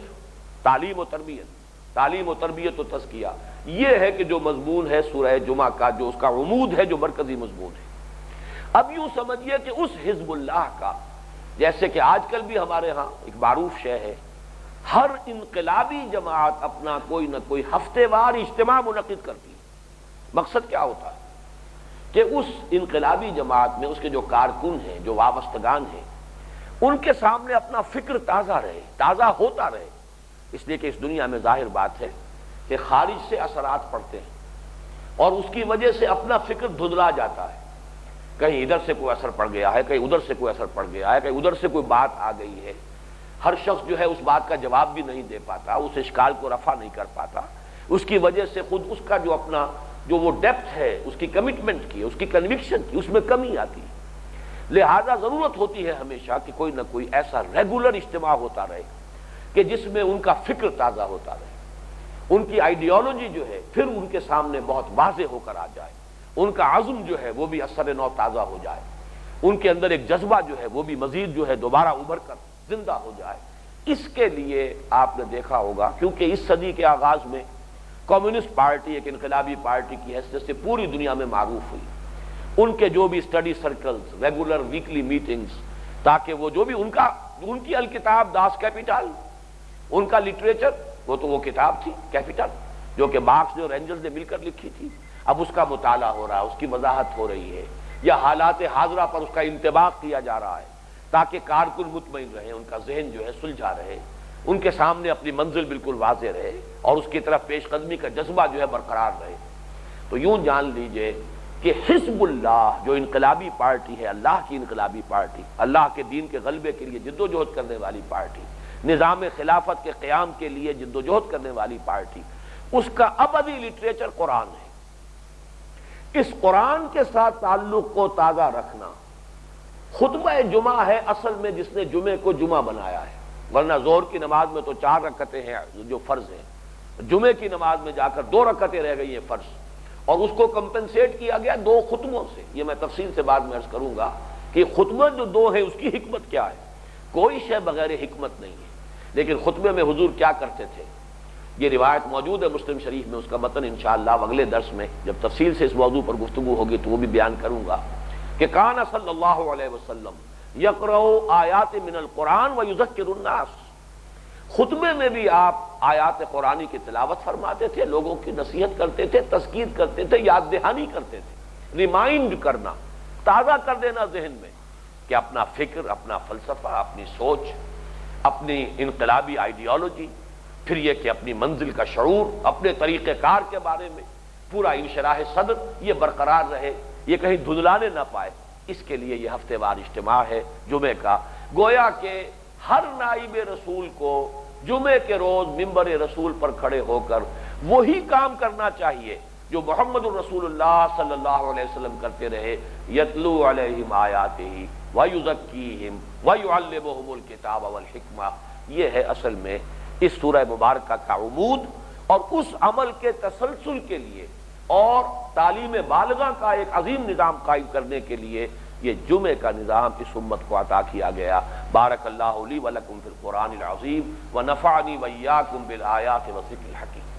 تعلیم و تربیت و تزکیہ، یہ ہے کہ جو مضمون ہے سورہ جمعہ کا، جو اس کا عمود ہے، جو مرکزی مضمون ہے۔ اب یوں سمجھیے کہ اس حزب اللہ کا، جیسے کہ آج کل بھی ہمارے ہاں ایک معروف شے ہے، ہر انقلابی جماعت اپنا کوئی نہ کوئی ہفتے وار اجتماع منعقد کرتی ہے۔ مقصد کیا ہوتا ہے کہ اس انقلابی جماعت میں اس کے جو کارکن ہیں، جو وابستگان ہیں، ان کے سامنے اپنا فکر تازہ رہے، تازہ ہوتا رہے، اس لیے کہ اس دنیا میں ظاہر بات ہے کہ خارج سے اثرات پڑتے ہیں اور اس کی وجہ سے اپنا فکر دھندلا جاتا ہے، کہیں ادھر سے کوئی اثر پڑ گیا ہے، کہیں ادھر سے کوئی اثر پڑ گیا ہے، کہیں ادھر سے کوئی بات آ گئی ہے، ہر شخص جو ہے اس بات کا جواب بھی نہیں دے پاتا، اس اشکال کو رفع نہیں کر پاتا، اس کی وجہ سے خود اس کا جو اپنا جو وہ ڈیپتھ ہے، اس کی کمٹمنٹ کی، اس کی کنوکشن کی، اس میں کمی آتی ہے۔ لہذا ضرورت ہوتی ہے ہمیشہ کہ کوئی نہ کوئی ایسا ریگولر اجتماع ہوتا رہے کہ جس میں ان کا فکر تازہ ہوتا رہے، ان کی آئیڈیالوجی جو ہے پھر ان کے سامنے بہت واضح ہو کر آ جائے، ان کا عزم جو ہے وہ بھی اثر نو تازہ ہو جائے، ان کے اندر ایک جذبہ جو ہے وہ بھی مزید جو ہے دوبارہ ابھر کر زندہ ہو جائے۔ اس کے لیے آپ نے دیکھا ہوگا، کیونکہ اس صدی کے آغاز میں کمیونسٹ پارٹی ایک انقلابی پارٹی کی حیثیت سے پوری دنیا میں معروف ہوئی، ان کے جو بھی study circles, regular weekly meetings, تاکہ وہ جو بھی ان کی الکتاب داس کیپیٹل، ان کا لٹریچر، وہ تو وہ کتاب تھی کیپیٹل جو کہ مارکس نے اور اینجلز نے مل کر لکھی تھی، اب اس کا مطالعہ ہو رہا ہے، اس کی وضاحت ہو رہی ہے، یا حالات حاضرہ پر اس کا انطباق کیا جا رہا ہے تاکہ کارکن مطمئن رہے، ان کا ذہن جو ہے سلجھا رہے، ان کے سامنے اپنی منزل بالکل واضح رہے اور اس کی طرف پیش قدمی کا جذبہ جو ہے برقرار رہے۔ تو یوں جان لیجئے کہ حزب اللہ جو انقلابی پارٹی ہے، اللہ کی انقلابی پارٹی، اللہ کے دین کے غلبے کے لیے جد و جہد کرنے والی پارٹی، نظام خلافت کے قیام کے لیے جد و جہد کرنے والی پارٹی، اس کا ابدی لٹریچر قرآن ہے۔ اس قرآن کے ساتھ تعلق کو تازہ رکھنا خطبہ جمعہ ہے اصل میں، جس نے جمعے کو جمعہ بنایا ہے، ورنہ ظہر کی نماز میں تو 4 رکعتیں ہیں جو فرض ہیں، جمعے کی نماز میں جا کر 2 رکعتیں رہ گئی ہیں فرض، اور اس کو کمپنسیٹ کیا گیا 2 خطبوں سے۔ یہ میں تفصیل سے بعد میں عرض کروں گا کہ خطبہ جو 2 ہیں اس کی حکمت کیا ہے، کوئی شے بغیر حکمت نہیں ہے۔ لیکن خطبے میں حضور کیا کرتے تھے، یہ روایت موجود ہے مسلم شریف میں، اس کا متن انشاءاللہ اگلے درس میں جب تفصیل سے اس موضوع پر گفتگو ہوگی تو وہ بھی بیان کروں گا کہ کان صلی اللہ علیہ وسلم یقرأ آیات من القرآن ویذکر الناس، خطبے میں بھی آپ آیات قرآنی کی تلاوت فرماتے تھے، لوگوں کی نصیحت کرتے تھے، تذکیر کرتے تھے، یاد دہانی کرتے تھے، ریمائنڈ کرنا، تازہ کر دینا ذہن میں کہ اپنا فکر، اپنا فلسفہ، اپنی سوچ، اپنی انقلابی آئیڈیالوجی، پھر یہ کہ اپنی منزل کا شعور، اپنے طریقہ کار کے بارے میں پورا انشراح صدر یہ برقرار رہے، یہ کہیں دھندلانے نہ پائے۔ اس کے لیے یہ ہفتے وار اجتماع ہے جمعے کا، گویا کہ ہر نائب رسول کو جمعے کے روز منبر رسول پر کھڑے ہو کر وہی کام کرنا چاہیے جو محمد الرسول اللہ صلی اللہ علیہ وسلم کرتے رہے، یتلو علیہم آیاتہ ویزکیہم ویعلمہم الکتاب والحکمہ، یہ ہے اصل میں اس سورہ مبارکہ کا عمود، اور اس عمل کے تسلسل کے لیے اور تعلیم بالغہ کا ایک عظیم نظام قائم کرنے کے لیے یہ جمعے کا نظام اس امت کو عطا کیا گیا۔ بارک اللہ لی ولکم فی القرآن العظیم ونفعنی وإیاکم بالآیات والذکر الحکیم۔